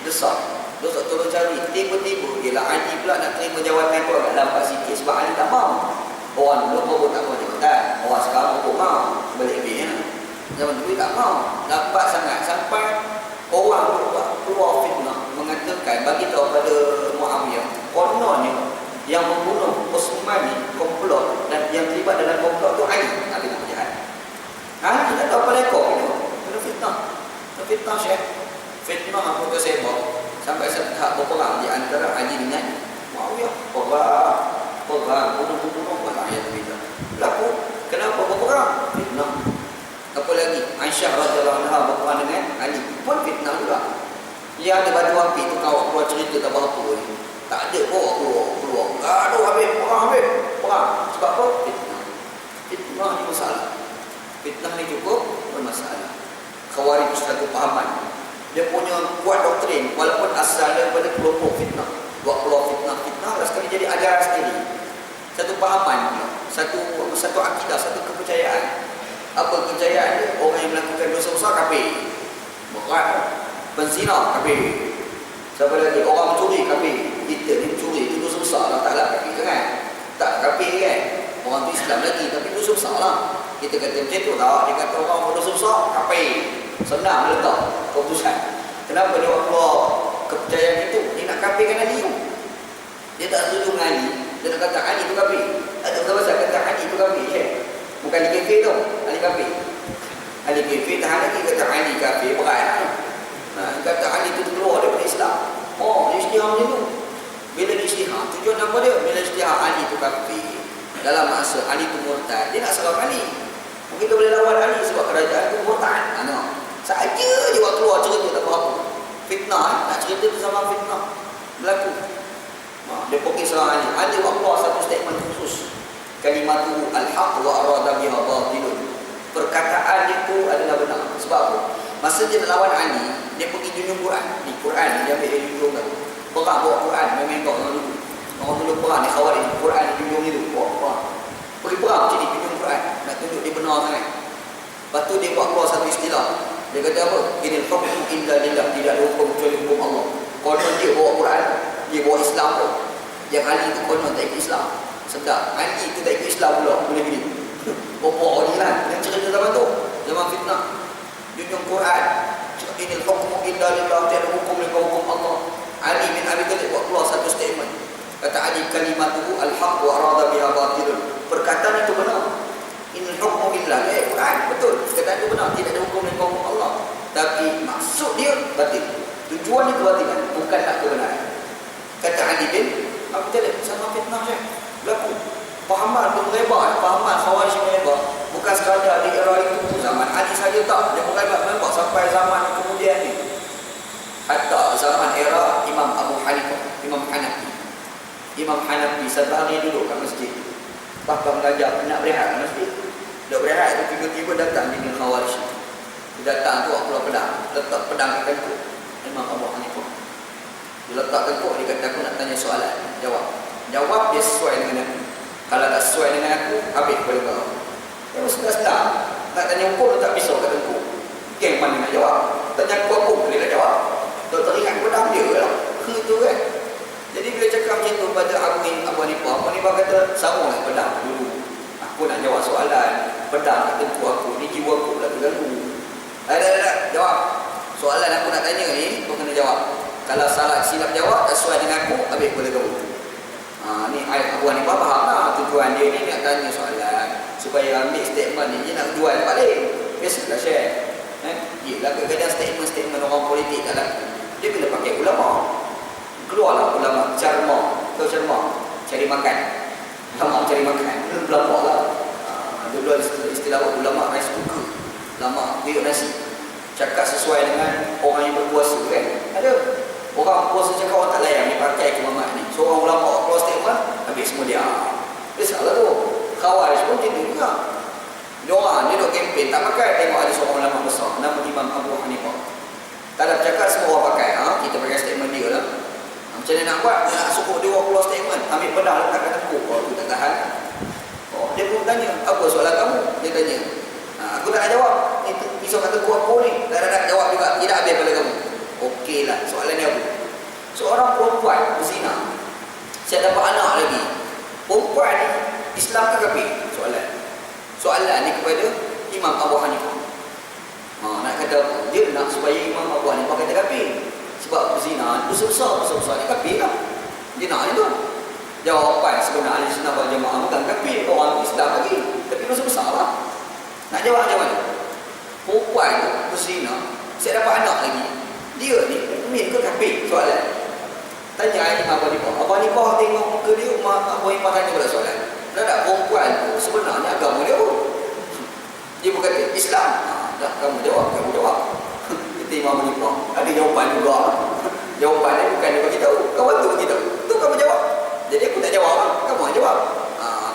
Speaker 1: Desak tolong cari. Tiba-tiba ialah Ali pula nak terima jawatan tu agak lambat sikit sebab Ali tak mahu. Orang dulu pun tak mahu jawatan. Orang sekarang pun mahu. Balik biar. Zaman dulu tak mahu. Lambat sangat sampai orang keluar fitnah mengatakan bagi tahu pada Muawiyah kononnya yang membunuh Osman ni komplot dan yang terlibat dalam komplot tu Ali bin Abi Jahat. Ali tak tahu apa lekor ni. Kena fitnah Syekh. Fitnah apa tu saya bawa sampai setahap berperang di antara Ali dengan Muawiyah. Perang bunuh orang yang berbeza. Berlaku kenapa berperang? Fitnah. Apa lagi? Aisyah radhiyallahu anha berperang dengan Ali pun fitnah juga. Dia ada batu api tu kau keluar cerita tak apa ni. Tak ada keluar. Aduh habis perang. Sebab apa? Fitnah ni masalah. Fitnah ni cukup bermasalah. Khawarij satu pahaman. Dia punya kuat doktrin walaupun asal daripada kelompok fitnah. Buat keluar fitnah lah sekali jadi ajaran sendiri. Satu pahaman, satu akidah, satu kepercayaan. Apa kepercayaan dia? Orang yang melakukan dosa besar kafir. Berat. Penzina kafir. Siapa lagi? Orang mencuri kafir. Kita ni mencuri itu dosa besar lah. Taklah kafir kan? Tak kafir kan? Orang tu Islam lagi tapi dosa besar lah. Kita kata macam tu tak? Dia kata orang berdosa besar kafir. Senang meletak keputusan. Kenapa dia keluar kepercayaan itu? Dia nak kafirkan Ali tu. Dia tak setuju dengan Ali. Dia nak kata Ali tu kafir. Ada pasal kata Ali tu kafir je. Bukan Ali kafir tu. Ali kafir. Ali kafir tahan lagi kata Ali kafir berat. Kata Ali tu keluar daripada Islam. Oh, dia isytihar macam tu. Bila dia isytihar, tujuan apa dia? Bila isytihar Ali tu kafir. Dalam masa Ali tu murtad, dia nak serang Ali. Mungkin dia boleh lawan Ali sebab kerajaan tu murtad. Saja dia buat keluar cerita tak apa-apa. Fitnah, nak cerita tu sama fitnah. Berlaku. Dia pergi serang Ali. Ali buat keluar satu statement khusus. Kalimatu al-haq wa arada biha batilun. Perkataan itu adalah benar. Sebab apa? Masa dia nak lawan Ali, dia pergi junjung Quran. Di Quran dia ambil junjung kan. Perang bawa Quran memang kau orang dulu. Orang dulu perang ni Khawarij, Quran junjung itu. Pergi perang macam ni junjung Quran. Nak tunjuk dia benar sangat. Lepas tu dia buat keluar satu istilah. Dia kata apa? Inil hukmu illa lillah. Tidak ada hukum kecuali hukum Allah. Konon dia bawa Quran, dia bawa Islam tu. Yang Ali tu konon tak ikut Islam. Sedap. Ali tu tak ikut Islam pula. Boleh gini. Bawa ni lah. Yang cerita zaman tu. Zaman fitnah. Junjung Quran. Inil hukmu illa lillah. Tidak ada hukum lagi hukum Allah. Ali bin Abi Talib buat keluar satu statement. Kata Ali kalimatuhu al-haq wa arada biha batilun. Perkataan itu benar. Inil hukmu illa Quran. Betul. Perkataan itu benar. Tidak ada hukum lagi hukum Allah. Tapi maksud dia batil. Tujuan dia kebatilan. Bukanlah kebenaran. Kata Ali bin Abi Talib sama fitnah je. Berlaku. Pahaman berlebar. Pahaman Khawarij berlebar. Bukan sekadar di era itu. Zaman Ali saja tak. Dia berlebar sampai zaman kemudian ni. Hatta zaman era Imam Abu Hanifah, Imam Hanafi. Imam Hanafi sebari duduk kat masjid. Bahkan mengajar nak berehat kat masjid. Dah berehat tu tiba-tiba datang dia Khawarij. Dia datang tu keluar pedang. Letak pedang kat tengkuk Imam Abu Hanifah. Dia letak tengkuk, dia kata aku nak tanya soalan. Jawab dia sesuai dengan aku. Kalau tak sesuai dengan aku, habis pada kau. Dia sedar-sedar. Nak tanya hukum, letak pisau kat tengkuk. Geng mana nak jawab? Tanya hukum, boleh nak jawab. Doktor ingat pedang dia lah. Itu kan. Jadi bila cakap macam tu pada Abu Hanifah kata, sama lah pedang dulu. Aku nak jawab soalan. Pedang kat tengkuk aku, ni jiwa aku pula terganggu. Ada, jawab. Soalan aku nak tanya ni, kau kena jawab. Kalau salah silap jawab, tak sesuai dengan aku, habis boleh kau. Ni Abu Hanifah faham lah. Tujuan dia ni nak tanya soalan supaya ambil statement ni, dia nak jual balik. Biasalah share. Yelah kadang-kadang statement orang politik tak laku. Dia kena pakai ulama. Keluarlah ulama Carma. Tahu Carma? Cari makan. Ulama cari makan. Ulama lah. Dulu ada istilah ulama rice cooker. Ulama biuk nasi. Cakap sesuai dengan orang yang berkuasa kan. Ada orang berkuasa cakap orang tak layan ni pakai kemamat ni. Seorang ulama keluar statement, habis semua dia. Dia salah tu. Khawarij pun macam tu juga. Dia duk kempen tak pakai, tengok ada seorang ulama besar nama Imam Abu Hanifah. Tak ada bercakap semua orang pakai. Kita pakai statement dia lah. Macam mana nak buat? Dia nak suruh dia orang keluar statement. Ambil pedang letakkan tekuk. Aku tak tahan. Dia pun tanya, apa soalan kamu? Dia tanya. Aku tak nak jawab. Itu pisau kata ku apa ni? Tak nak jawab juga. Tidak habis pada kamu. Okeylah, soalan dia apa? Seorang perempuan berzina. Saya dapat anak lagi. Perempuan ni Islam ke kafir? Soalan ni kepada Imam Abu Hanifah. Nak kata apa? Dia nak supaya Imam Abu Hanifah kata kafir. Sebab berzina dosa besar ni kafir lah. Dia nak itu. Jawapan sebenarnya Ahli Sunnah wal Jamaah bukan kafir, orang Islam lagi. Tapi dosa besar lah. Nak jawab macam mana? Perempuan tu berzina, saya dapat anak lagi. Dia ni mukmin ke kafir? Soalan. Tanya Imam Abu Hanifah. Abu Hanifah tengok muka dia, Abu Hanifah tanya pada soalan. Tak perempuan tu sebenarnya agama dia apa? Dia berkata Islam. Dah kamu jawab. Kita Imam Abu Hanifah ada jawapan juga. Jawapannya bukan dia bagi tahu, kawan tu bagi tahu. Tu kamu jawab. Jadi aku tak jawab, kamu yang jawab.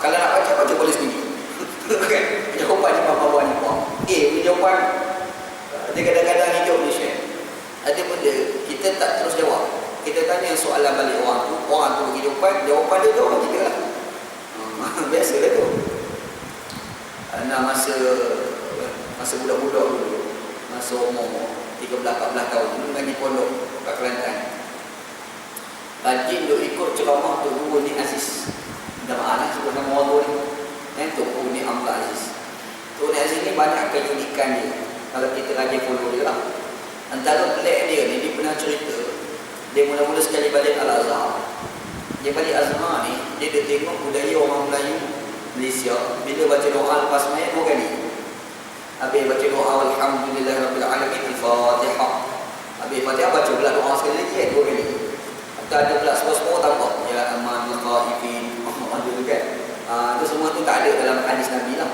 Speaker 1: Kalau nak baca boleh sendiri. Kan? Jawapan Imam Abu Hanifah. Jawapan dia kadang-kadang hidup ni Syekh. Ada benda kita tak terus jawab. Kita tanya soalan balik orang tu bagi jawapan dia jawab kita lah. Biasa lah tu. Masa budak-budak dulu, masa umur 13-14 tahun dulu mengaji pondok kat Kelantan. Rajin duk ikut ceramah Tok Guru Ni Aziz. Minta maaf lah sebut nama orang tu ni. Tok Guru Ni Amla Aziz. Tok Ni Aziz ni banyak keunikan dia. Kalau kita rajin follow dia lah. Antara pelik dia ni, dia pernah cerita dia mula-mula sekali balik Al-Azhar. Dia balik Azhar ni, dia dah tengok budaya orang Melayu Malaysia bila baca doa lepas mayat 2 kali. Habis baca doa Alhamdulillahirabbil alamin Al-Fatihah. Habis Fatihah baca pula doa sekali lagi 2 kali. Ada pula semua tambah ya amanul khaifin. Ada juga. Itu semua tu tak ada dalam hadis Nabi lah.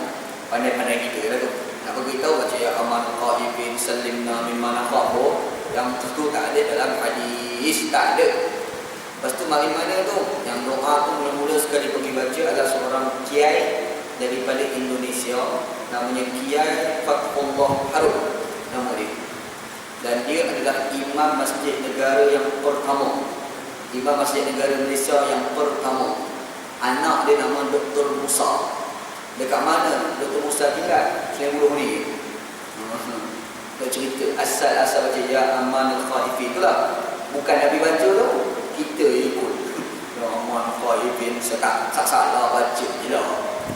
Speaker 1: Pandai-pandai kita lah tu. Nak bagi tahu baca ya amanul khaifin sallimna mimma nakhafu. Yang tu tak ada dalam hadis, tak ada. Lepas tu mari mana tu? Yang doa tu mula-mula sekali pergi baca adalah seorang kiai daripada Indonesia, namanya Kiai Fathullah Harun nama dia. Dan dia adalah imam masjid negara yang pertama. Imam Masjid Negara Malaysia yang pertama. Anak dia nama Dr. Musa. Dekat mana Dr. Musa tinggal? Sungai Buloh ni. Dia cerita asal-asal baca ya amanul khaifin itulah. Bukan Nabi baca tu, kita ikut. Ya amanul khaifin, tak salah baca je lah.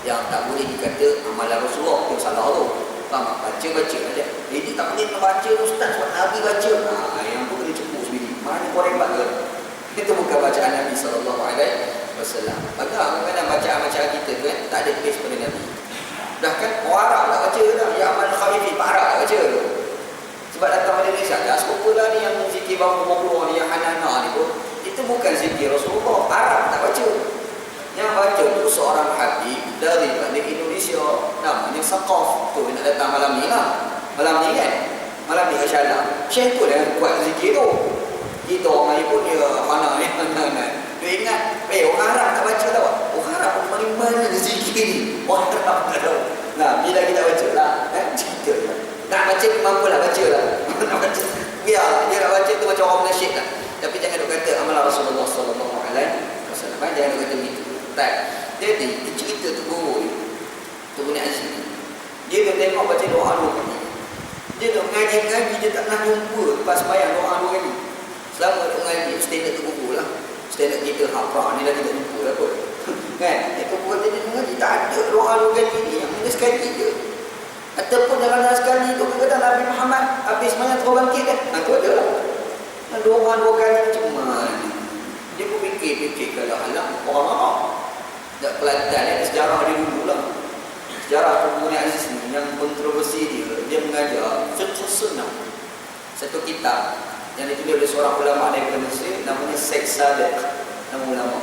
Speaker 1: Yang tak boleh dikata amalan Rasulullah yang salah tu. Faham? Baca aja. Jadi tak boleh membaca ustaz sebab Nabi baca. Yang tu kena cepu sendiri. Mana korang baca? Itu bukan bacaan Nabi SAW. Kadang-kadang bacaan-bacaan kita tu kan tak ada base pada Nabi. Dah kan orang Arab tak baca dah. Ya aman khaifin, Pak Arab tak baca tu. Sebab datang pada Malaysia, dah sekolah lah ni yang zikir bangku-bangku ni, yang hanana ni pun, itu bukan zikir Rasulullah. Arab tak baca. Yang baca tu seorang habib daripada Indonesia, namanya Saqaf. Tu nak datang malam ni lah. Malam ni kan? Malam ni insyaAllah Syekh tu yang buat zikir tu. Kita orang Melayu pun dia mana ni. Dia ingat, orang Arab tak baca tau. Orang Arab pun mana dia zikir ni. Orang Arab tak tahu. Nah, bila kita baca lah, cerita lah. Nak baca mampulah baca lah. Nak baca. Biar dia nak baca tu macam orang nasyid lah. Tapi jangan duk kata amalan Rasulullah SAW. Jangan duk kata begitu. Tak. Jadi, cerita tu guru ni. Tu Ni Aziz. Dia dah tengok baca doa 2 kali. Dia dah ngaji-ngaji, dia tak pernah jumpa lepas bayang doa 2 kali. Selama duk ngaji, standard tu guru lah. Standard kita hafrah ni dah kita jumpa lah kot. Kan? Itu buat dia ngaji. Tak ada doa 2 kali ni. Yang mana sekali je. Ataupun dalam sekali tu kadang Nabi Muhammad habis semayang terus bangkit kan. Itu ada lah. Doa 2 kali macam mana? Dia pun fikir kalau alam orang Arab. Tak Kelantan ni sejarah dia dulu lah. Sejarah Tok Guru Ni Aziz ni yang kontroversi dia mengajar fiqh sunnah. Satu kitab yang ditulis oleh seorang ulama dari Mesir, namanya Syekh Sabiq, nama ulama.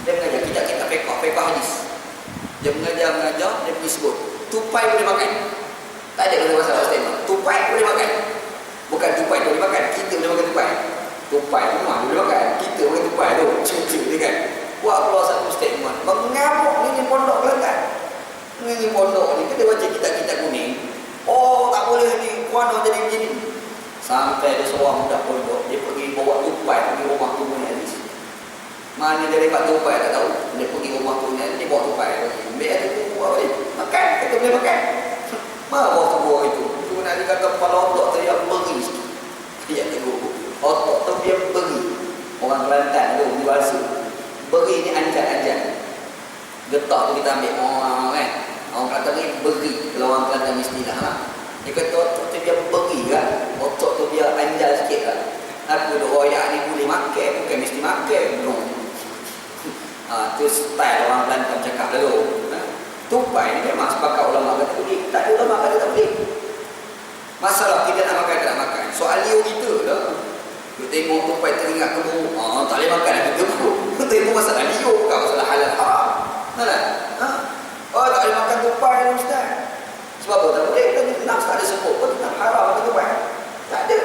Speaker 1: Dia mengajar kitab-kitab fiqh hadis. Dia mengajar, dia pergi sebut tupai boleh makan. Tak ada kata pasal statement. Tupai boleh makan. Bukan tupai boleh makan, kita boleh makan tupai. Tupai memang boleh makan, kita makan tupai tu. Cuba dia kan. Buat keluar satu statement. Mengamuk ni pondok Kelantan. Ni pondok ni kita baca kitab-kitab kuning. Oh, tak boleh ni, kuano jadi begini. Sampai ada seorang budak pondok, dia pergi bawa tupai pergi rumah tu punya hadis. Mana dia dapat tupai tak tahu. Dia pergi rumah tu punya, dia bawa tupai. Ambil ada tu buat balik. Makan, kita boleh makan. Mana bawa tu buah itu? Tu nak dikata kepala otak tu yang beri sikit. Dia tegur. Otak tu dia beri. Orang Kelantan tu, di bahasa. Beri ni anjat-anjat. Getak tu kita ambil orang kan. Orang Kelantan ni beri. Kalau orang Kelantan mestilah lah. Dia kata otak tu dia beri kan. Otak tu dia anjal sikit kan. Aku dah royak ni boleh makan. Bukan mesti makan. No. Tu style orang Kelantan cakap lalu. Tupai ni memang sepakat ulama kata boleh. Tak ada ulama kata tak boleh. Masalah kita nak makan, tak nak makan. Soal liur kita lah. Kita tengok tupai teringat kebun. Tak boleh makan lah kita pun. Kita tengok masalah liur. Bukan masalah halal haram. Tak? Oh, tak boleh makan tupai ni Ustaz. Sebab apa? Tak boleh. Kita tenang tak ada sebut. Kau tenang haram makan tupai. Tak ada.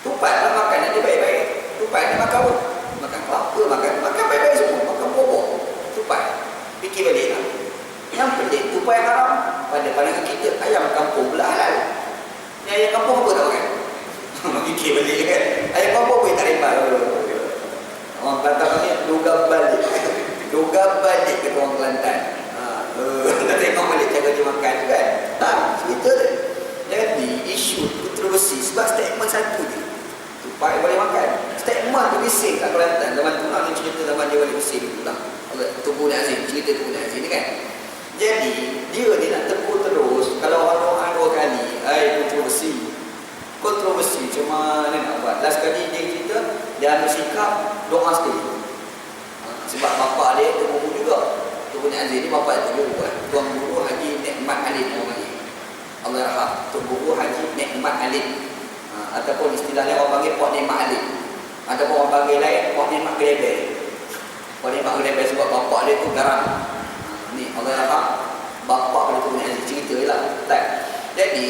Speaker 1: Tupai lah makan dia baik-baik. Tupai ni makan apa? Makan kelapa, makan baik-baik semua. Makan bobok. Tupai. Fikir balik lah. Yang penting tupai haram. Pada pandangan kita, ayam kampung pula halal. Ni ayam kampung apa tak makan? Fikir balik kan. Ayam kampung pun tak lepas. Orang Kelantan ni lugam balik. Lugam balik ke orang Kelantan. Kita tengok balik cara dia makan kan. Cerita dia. Jadi isu kontroversi sebab statement satu je. Tupai boleh makan. Statement tu bising kat Kelantan. Zaman tu nak cerita zaman dia balik bising tu lah. Tubuh Nek Azim, cerita Tubuh Nek Azim ni kan. Jadi dia nak tegur terus. Kalau orang dua kali, kontroversi macam mana nak buat. Last kali dia cerita, dia ambil sikap doa sekali. Sebab bapak dia tu guru juga. Tubuh Nek Azim ni bapak dia tu guru kan. Tuan Guru Haji Nikmat Alim orang panggil. Allah rahmat. Tuan Guru Haji Nikmat Alim. Ataupun istilahnya orang panggil Pok Nikmat Alim. Ataupun orang panggil lain Pok Nikmat Gelebel. Pok Nikmat Gelebel sebab bapak dia tu garam. Ni Allah rahmat. Bapak dia tu punya cerita je lah. Jadi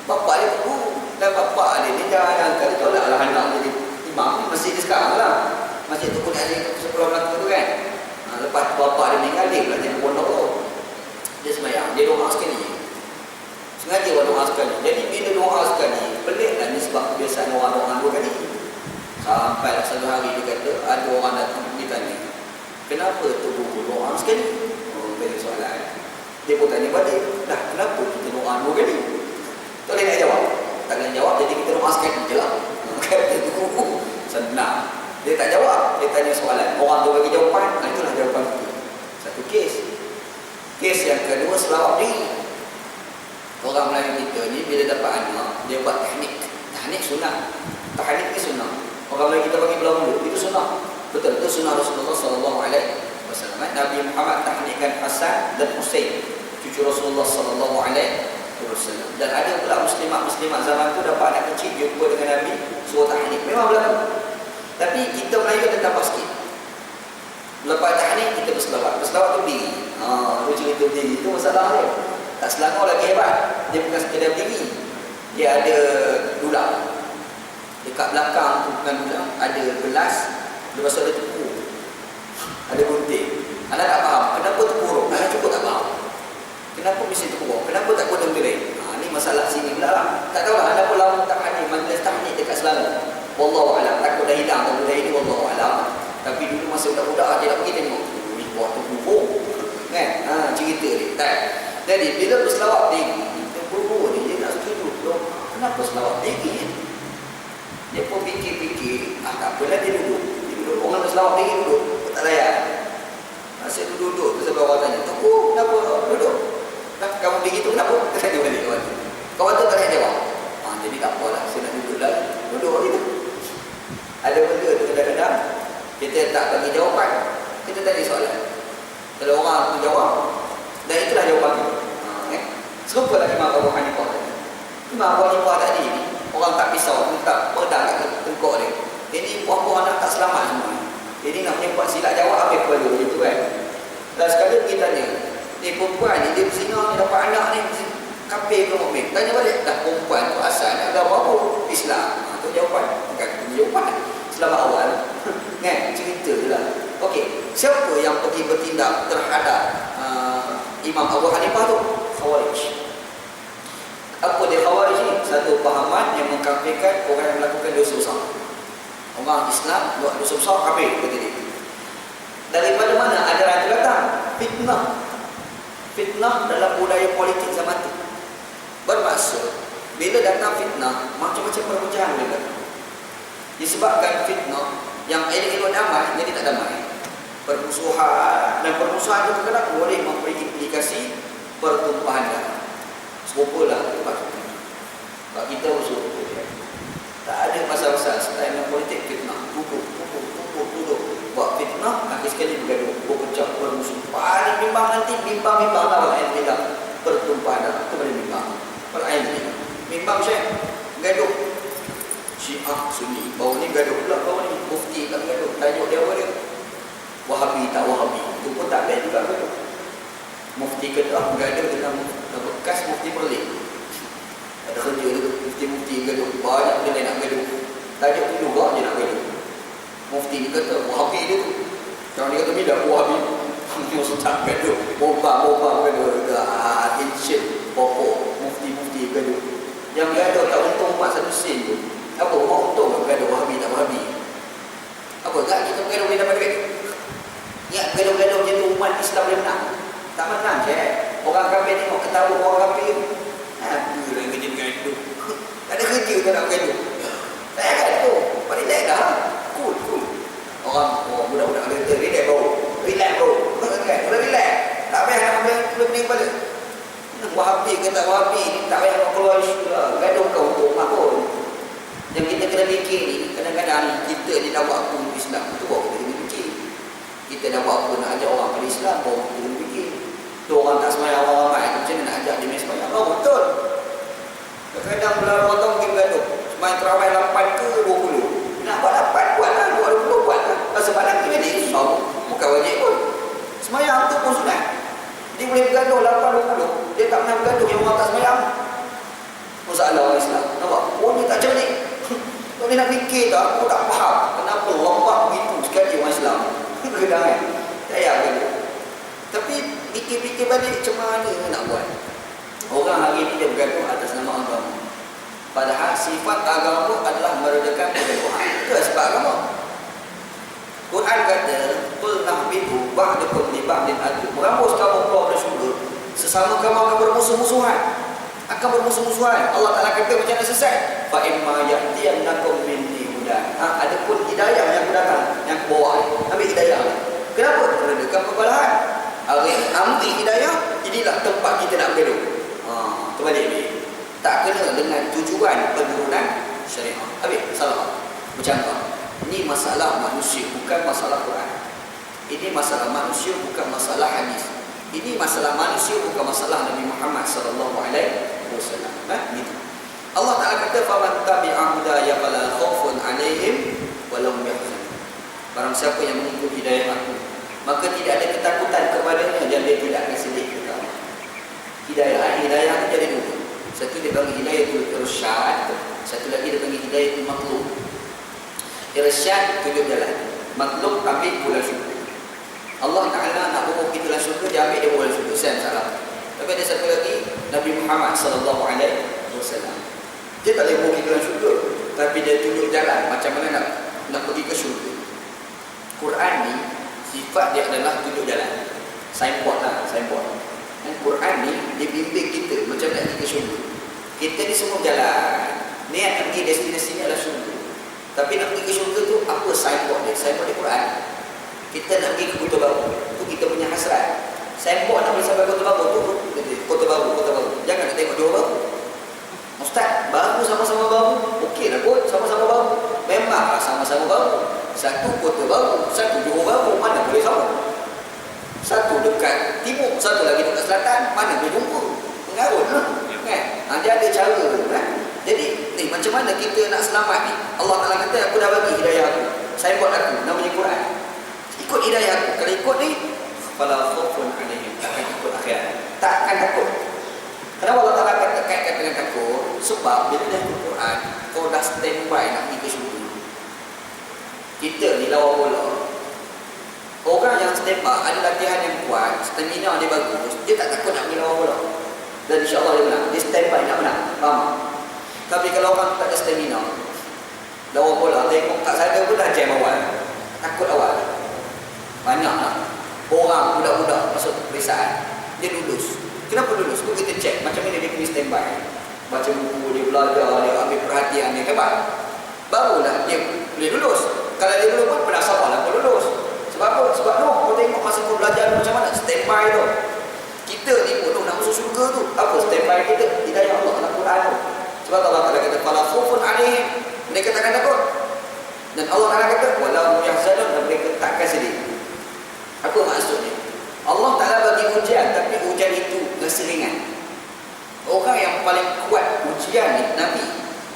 Speaker 1: bapak dia tu dan bapak dia ni jangan kata tolak lah anak jadi imam masjid dia sekarang lah. Masjid tu punya sekolah Melaka tu kan. Lepas bapak dia meninggal dia pula jadi pondok tu. Dia sembahyang, dia doa sekali. Sengaja orang doa sekali. Jadi bila doa sekali, peliklah ni sebab kebiasaan orang doa dua kali. Sampai satu hari dia kata ada orang datang ditanya, kenapa tu guru doa sekali? Oh, balik soalan. Dia pun tanya balik, dah kenapa kita doa dua kali? Tak boleh nak jawab. Tak boleh jawab, jadi kita doa sekali je lah. Kata tu guru, senang. Dia tak jawab, dia tanya soalan. Orang tu bagi jawapan, itulah jawapan kita. Satu kes. Kes yang kedua, selawat diri. Orang Melayu kita ni bila dapat anak, dia buat tahnik. Tahnik sunnah. Tahnik ni sunnah. Orang Melayu kita bagi belah mulut, itu sunnah. Betul, itu sunnah Rasulullah SAW. Nabi Muhammad tahnikkan Hasan dan Husain, cucu Rasulullah SAW. Dan ada pula muslimat zaman tu dapat anak kecil, jumpa dengan Nabi, suruh tahnik. Memang berlaku. Tapi kita Melayu ada tambah sikit. Lepas tahnik kita berselawat. Berselawat tu berdiri. Itu cerita berdiri. Itu masalah dia. Tak selangor lagi hebat. Dia bukan sekadar berdiri. Dia ada dulang. Dekat belakang tu bukan dulang, ada gelas. Lepas tu ada tepung. Ada gunting. Anak tak faham. Kenapa terpuruk? Anak cukup tak faham. Kenapa mesti terpuruk? Kenapa tak boleh gerai? Ni masalah sini pula lah. Tak tahulah. Anak pun lama tak tahnik. Majlis tahnik dekat Selangor. Wallahualam. Takut dah hilang. Takut dah ini. Wallahualam. Tapi dulu masa budak-budak je nak pergi tengok. Ini buat terpuruk. Kan? Cerita dia. Tak? Jadi bila berselawat tinggi, guru ni dia nak setuju. Kenapa selawat tinggi? Dia pun fikir-fikir, tak apalah dia duduk. Dia duduk. Orang berselawat tinggi duduk. Tak layan. Masa tu duduk, tu sebab orang tanya, Tuku, kenapa duduk? Dah, kamu tinggi tu kenapa? Dia tanya balik kawan tu. Kawan tu tak nak jawab. Jadi tak apalah, saya nak duduk lagi. Duduk gitu. Ada benda tu kadang-kadang kita tak bagi jawapan. Kita tanya soalan. Kalau orang tu jawab, dan itulah jawapan kita. Serupa lah Imam Abu Hanifah tadi. Imam Abu Hanifah tadi ni, orang tak pisau, tak pedang kat tengkok dia. Ini buah-buah anak tak selamat semua. Jadi nak menyebut silap jawab habis perlu gitu kan. Dan sekali pergi tanya, ni perempuan ni, dia berzina ni dapat anak ni, kafir ke mukmin? Tanya balik, dah perempuan tu asalnya agama apa? Islam. Itu jawapan. Bukan jawapan. Selamat awal. Kan? Cerita je lah. Okey, siapa yang pergi bertindak terhadap Imam Abu Hanifah tu? Khawarij. Apa dia Khawarij ni? Satu pahaman yang mengkafirkan orang yang melakukan dosa besar. Orang Islam buat dosa besar, kafir kata dia. Daripada mana ajaran itu datang? Fitnah. Fitnah dalam budaya politik zaman itu. Bermaksud, bila datang fitnah, macam-macam perpecahan boleh datang. Disebabkan fitnah yang elok-elok damai, jadi tak damai. Permusuhan, dan permusuhan itu kadang boleh memberi implikasi pertumpahan darah. Serupalah tempat kita. Sebab kita usul tak ada pasal-pasal dalam politik fitnah. Tuduh. Buat fitnah, akhir sekali bergaduh, berpecah, bermusuh. Paling bimbang nanti, bimbang lah yang tidak pertumpahan darah. Itu boleh bimbang. Perayaan ini bimbang Syekh, gaduh Syiah Sunni, bawah ni gaduh pula, bawah ni Mufti tak gaduh, tajuk dia apa dia? Wahabi tak Wahabi, itu pun tak baik juga gaduh. Mufti Kedah gaduh dengan bekas Mufti Perlik, ada kerja tu, Mufti gaduh, banyak benda nak gaduh, tajuk tu juga je nak gaduh. Mufti ni kata Wahabi dia tu, kalau dia kata bila Wahabi dia tak gaduh, boba gaduh, attention pokok Mufti gaduh. Yang gaduh tak untung 1 sen tu. Apa mau untung gaduh Wahabi tak Wahabi? Apa tak kita gaduh boleh dapat duit? Ya, gaduh-gaduh macam tu umat Islam boleh menang. Tak menang je. Orang kafir tengok ketawa orang kafir. Apa lah kerja gaduh. Tak ada kerja tak nak gaduh. Tak ada gaduh. Relax dah. Cool. Orang budak-budak kata relax bro. Relax bro. Kan? Relax. Tak payah nak ambil pening kepala. Wahabi ke tak Wahabi ni tak payah nak keluar isu lah. Gaduh kau untuk mak pun. Yang kita kena fikir ni, kadang-kadang kita ni dah buat apa untuk Islam, itu baru kita kena fikir. Kita dah buat apa nak ajak orang pada Islam, baru kita kena fikir. Tu orang tak semayang orang ramai, macam mana nak ajak dia main semayang? Oh betul. Kadang-kadang bulan Ramadan kita gaduh. Semayang terawih 8 ke 20. Nak buat 8, buat lah. 20, buat lah. Sebab nanti ni insya-Allah bukan wajib pun. Semayang tu pun sunat. Dia boleh bergaduh 8-20. Dia tak pernah bergaduh yang orang tak semayang. Masalah orang Islam. Nampak? Oh dia tak cerdik. Kalau dia nak fikir tak, aku tak faham kenapa lompat begitu sekali orang Islam. Kadang kan? Tak payah bergaduh. Tapi fikir-fikir balik macam mana nak buat. Orang hari ini dia bergaduh atas nama agama. Padahal sifat agama adalah meredakan pergaduhan. Itu sebab agama. Quran kata, "Qul nahbitu ba'dakum li ba'din adu." Merambus kamu keluar dari syurga, sesama kamu akan bermusuh-musuhan. Allah Taala kata macam mana sesat? Fa imma ya'tiyannakum minni hudan. Adapun hidayah yang datang, yang bawa ni, ambil hidayah. Kenapa? Meredakan perbalahan. Hari ambil hidayah, inilah tempat kita nak bergaduh. Terbalik ni. Tak kena dengan tujuan penurunan syariah. Habis salah. Bercanggah. Ini masalah manusia, bukan masalah Quran. Ini masalah manusia, bukan masalah hadis. Ini masalah manusia, bukan masalah Nabi Muhammad sallallahu alaihi wasallam. Gitu. Allah Taala kata, "Faman tabi'a hudaya fala khaufun 'alaihim wa lahum yahzanun." Barang siapa yang mengikut hidayah aku, maka tidak ada ketakutan kepadanya dan dia tidak akan sedih juga. Hidayah itu jadi dua. Satu dia panggil hidayatul irsyad, satu lagi dia panggil hidayatul matlub. Irsyad tunjuk jalan, matlub ambil bola syurga. Allah Ta'ala nak bawa kita dalam syurga, dia ambil dia bola syurga. Saya salah. Tapi ada satu lagi, Nabi Muhammad sallallahu alaihi wasallam. Dia tak boleh bawa kita dalam syurga, tapi dia tunjuk jalan macam mana nak pergi ke syurga. Quran ni sifat dia adalah tunjuk jalan. Signboard lah, signboard. Dan Quran ni dia bimbing kita macam nak pergi ke syurga. Kita ni semua jalan. Niat nak pergi destinasi ni adalah syurga. Tapi nak pergi ke syurga tu apa signboard dia? Signboard dia Quran. Kita nak pergi ke Kota Baru, tu kita punya hasrat. Signboard nak pergi sampai Kota Baru tu, Kota Baru. Jangan nak tengok Johor Baru. Ustaz, baru sama-sama baru. Okeylah kot, sama-sama baru. Memanglah sama-sama baru. Satu Kota Baru, satu Johor Baru, mana boleh sama? Satu dekat timur, satu lagi dekat selatan, mana boleh jumpa? Ngarut lah kan? Dia ada cara kan? Jadi ni macam mana kita nak selamat ni? Allah Ta'ala kata aku dah bagi hidayah aku, saya buat aku namanya Quran. Ikut hidayah aku. Kalau ikut ni fala khaufun alaihim, takkan ikut akhirat, takkan takut. Kenapa Allah Ta'ala kaitkan dengan takut? Sebab bila dah ikut Quran, kau dah standby nak pergi ke syurga. Kita ni lawan bola, orang yang standby ada latihan yang kuat, stamina dia bagus, dia tak takut nak pergi lawan bola, dan insyaAllah dia menang. Dia standby nak menang, faham? Tapi kalau orang tak ada stamina, lawan bola, tengok tak sadar pun dah jam awal, takut awal. Banyaklah orang budak-budak masuk peperiksaan, dia lulus. Kenapa lulus? Kau kita cek macam mana dia punya standby, baca buku, dia belajar, dia ambil perhatian, dia hebat, barulah dia boleh lulus. Kalau dia dulu pun pernah sabar lah kau lulus. Sebab apa? Sebab kau tengok masa kau belajar macam mana standby tu. Kita ni pun nak masuk syurga tu, apa standby kita? Hidayah Allah dalam Quran tu. Sebab Allah Ta'ala kata fala khaufun alaihim, mereka takkan takut. Dan Allah Ta'ala kata wala hum yahzanun, dan mereka takkan sedih. Apa maksudnya? Allah Ta'ala bagi ujian, tapi ujian itu rasa ringan. Orang yang paling kuat ujian ni Nabi.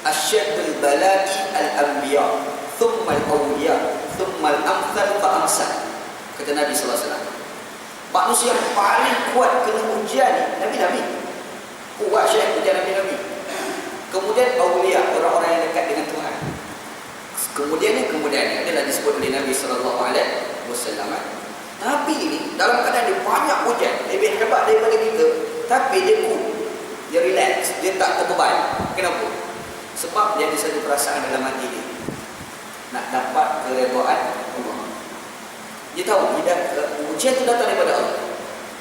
Speaker 1: Asyaddul balai al-anbiya, thumma al-awliya, thumma al-amthal fa-amsal. Kata Nabi SAW. Manusia yang paling kuat kena ujian ni Nabi-Nabi. Kuat syekh ujian Nabi-Nabi. Kemudian awliya, orang-orang yang dekat dengan Tuhan. Kemudian ni adalah disebut oleh Nabi SAW. Nabi ni dalam keadaan dia banyak ujian, lebih hebat daripada kita, tapi dia cool, dia relax, dia tak terbeban. Kenapa? Sebab dia ada satu perasaan dalam hati dia, nak dapat keredaan Allah. Dia tahu ujian itu datang daripada Allah,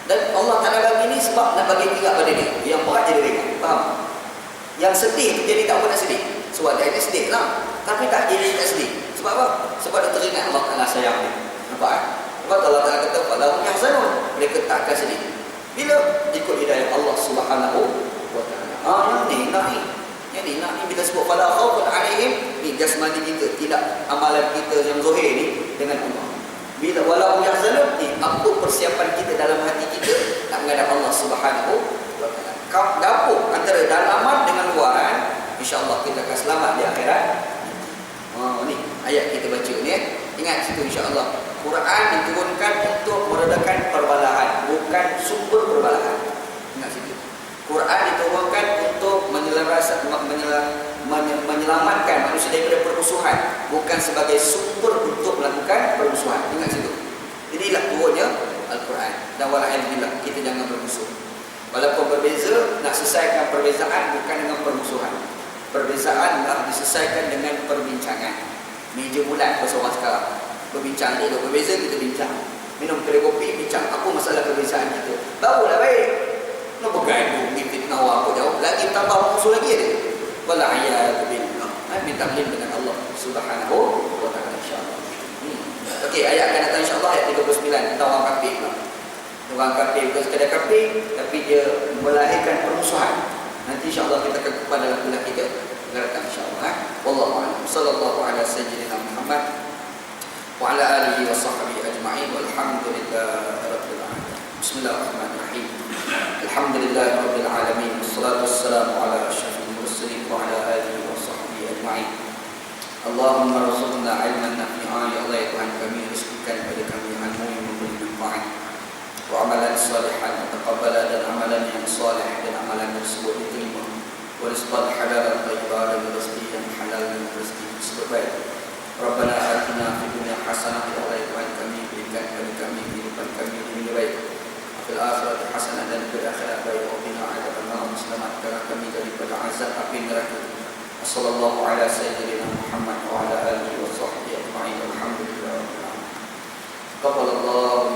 Speaker 1: dan Allah Ta'ala bagi ni sebab nak bagi tingkat pada dia. Yang berat jadi ringan, faham? Yang sedih tu jadi tak apa nak sedih. Sebab dia ini sedih lah, tapi tak jadi tak sedih. Sebab apa? Sebab dia teringat Allah Ta'ala sayang dia. Nampak kan? Sebab Allah Ta'ala kata falahum yahzanun, mereka tak akan sedih bila ikut hidayah Allah Subhanahu wa Ta'ala. Yang ni nak ni bila sebut fala khaufun alaihim, ni jasmani kita, tidak amalan kita yang zahir ni dengan Allah. Bila walau yahzanun, ni apa persiapan kita dalam hati kita nak menghadap Allah Subhanahu wa Ta'ala. Kau gabung antara dalaman dengan luaran, insya-Allah kita akan selamat di akhirat. Ni ayat kita baca ni. Ingat situ insya-Allah. Quran diturunkan untuk meredakan perbalahan, bukan sumber perbalahan. Ingat situ. Quran diturunkan untuk menyelamatkan manusia daripada permusuhan, bukan sebagai sumber untuk melakukan permusuhan. Ingat situ. Inilah turunnya Al-Quran. Dan walhamdulillah kita jangan bermusuh. Walaupun berbeza, nak selesaikan perbezaan bukan dengan permusuhan. Perbezaan nak diselesaikan dengan perbincangan. Meja bulat bahasa orang sekarang. Berbincang dia, berbeza kita bincang. Minum kedai kopi, bincang apa masalah perbezaan kita. Barulah baik. Nak bergaduh, fitnah apa jauh. Lagi tambah musuh lagi ada. Wala'iyadu billah. Minta berlindung dengan Allah Subhanahu wa Ta'ala insya-Allah. Okey, ayat akan datang insya-Allah ayat 39 tentang orang kafir. Orang kafir bukan sekadar kafir, tapi dia melahirkan permusuhan. Nanti insya-Allah kita akan kepada dalam kuliah kita. Akan datang insya-Allah. Wallahu a'lam. Sallallahu ala sayyidina Muhammad wa ala alihi wa sahbihi ajma'in walhamdulillahi rabbil alamin. Bismillahirrahmanirrahim. Alhamdulillahi rabbil alamin. Wassalatu wassalamu ala asyrafil mursalin wa ala alihi wa sahbihi ajma'in. Allahumma rzuqna ilman nafi'an, ya Allah ya Tuhan kami, rizkikan kepada kami ilmu yang memberi manfaat, wa amalan salihan mutaqabbalan, dan amalan yang saleh dan amalan tersebut diterima, wa rizqan halalan thayyiban, dan rezeki yang halal dan rezeki sebaik. Rabbana atina fid dunya hasanah, ya Allah ya Tuhan kami, berikan kepada kami kehidupan kami di dunia baik, fil akhirati hasanah, dan di akhirat baik, wa qina adzabannar, selamatkanlah kami daripada azab api neraka. Sallallahu ala sayyidina Muhammad wa ala alihi wa sahbihi ajma'in. Alhamdulillah. Qabbalallahu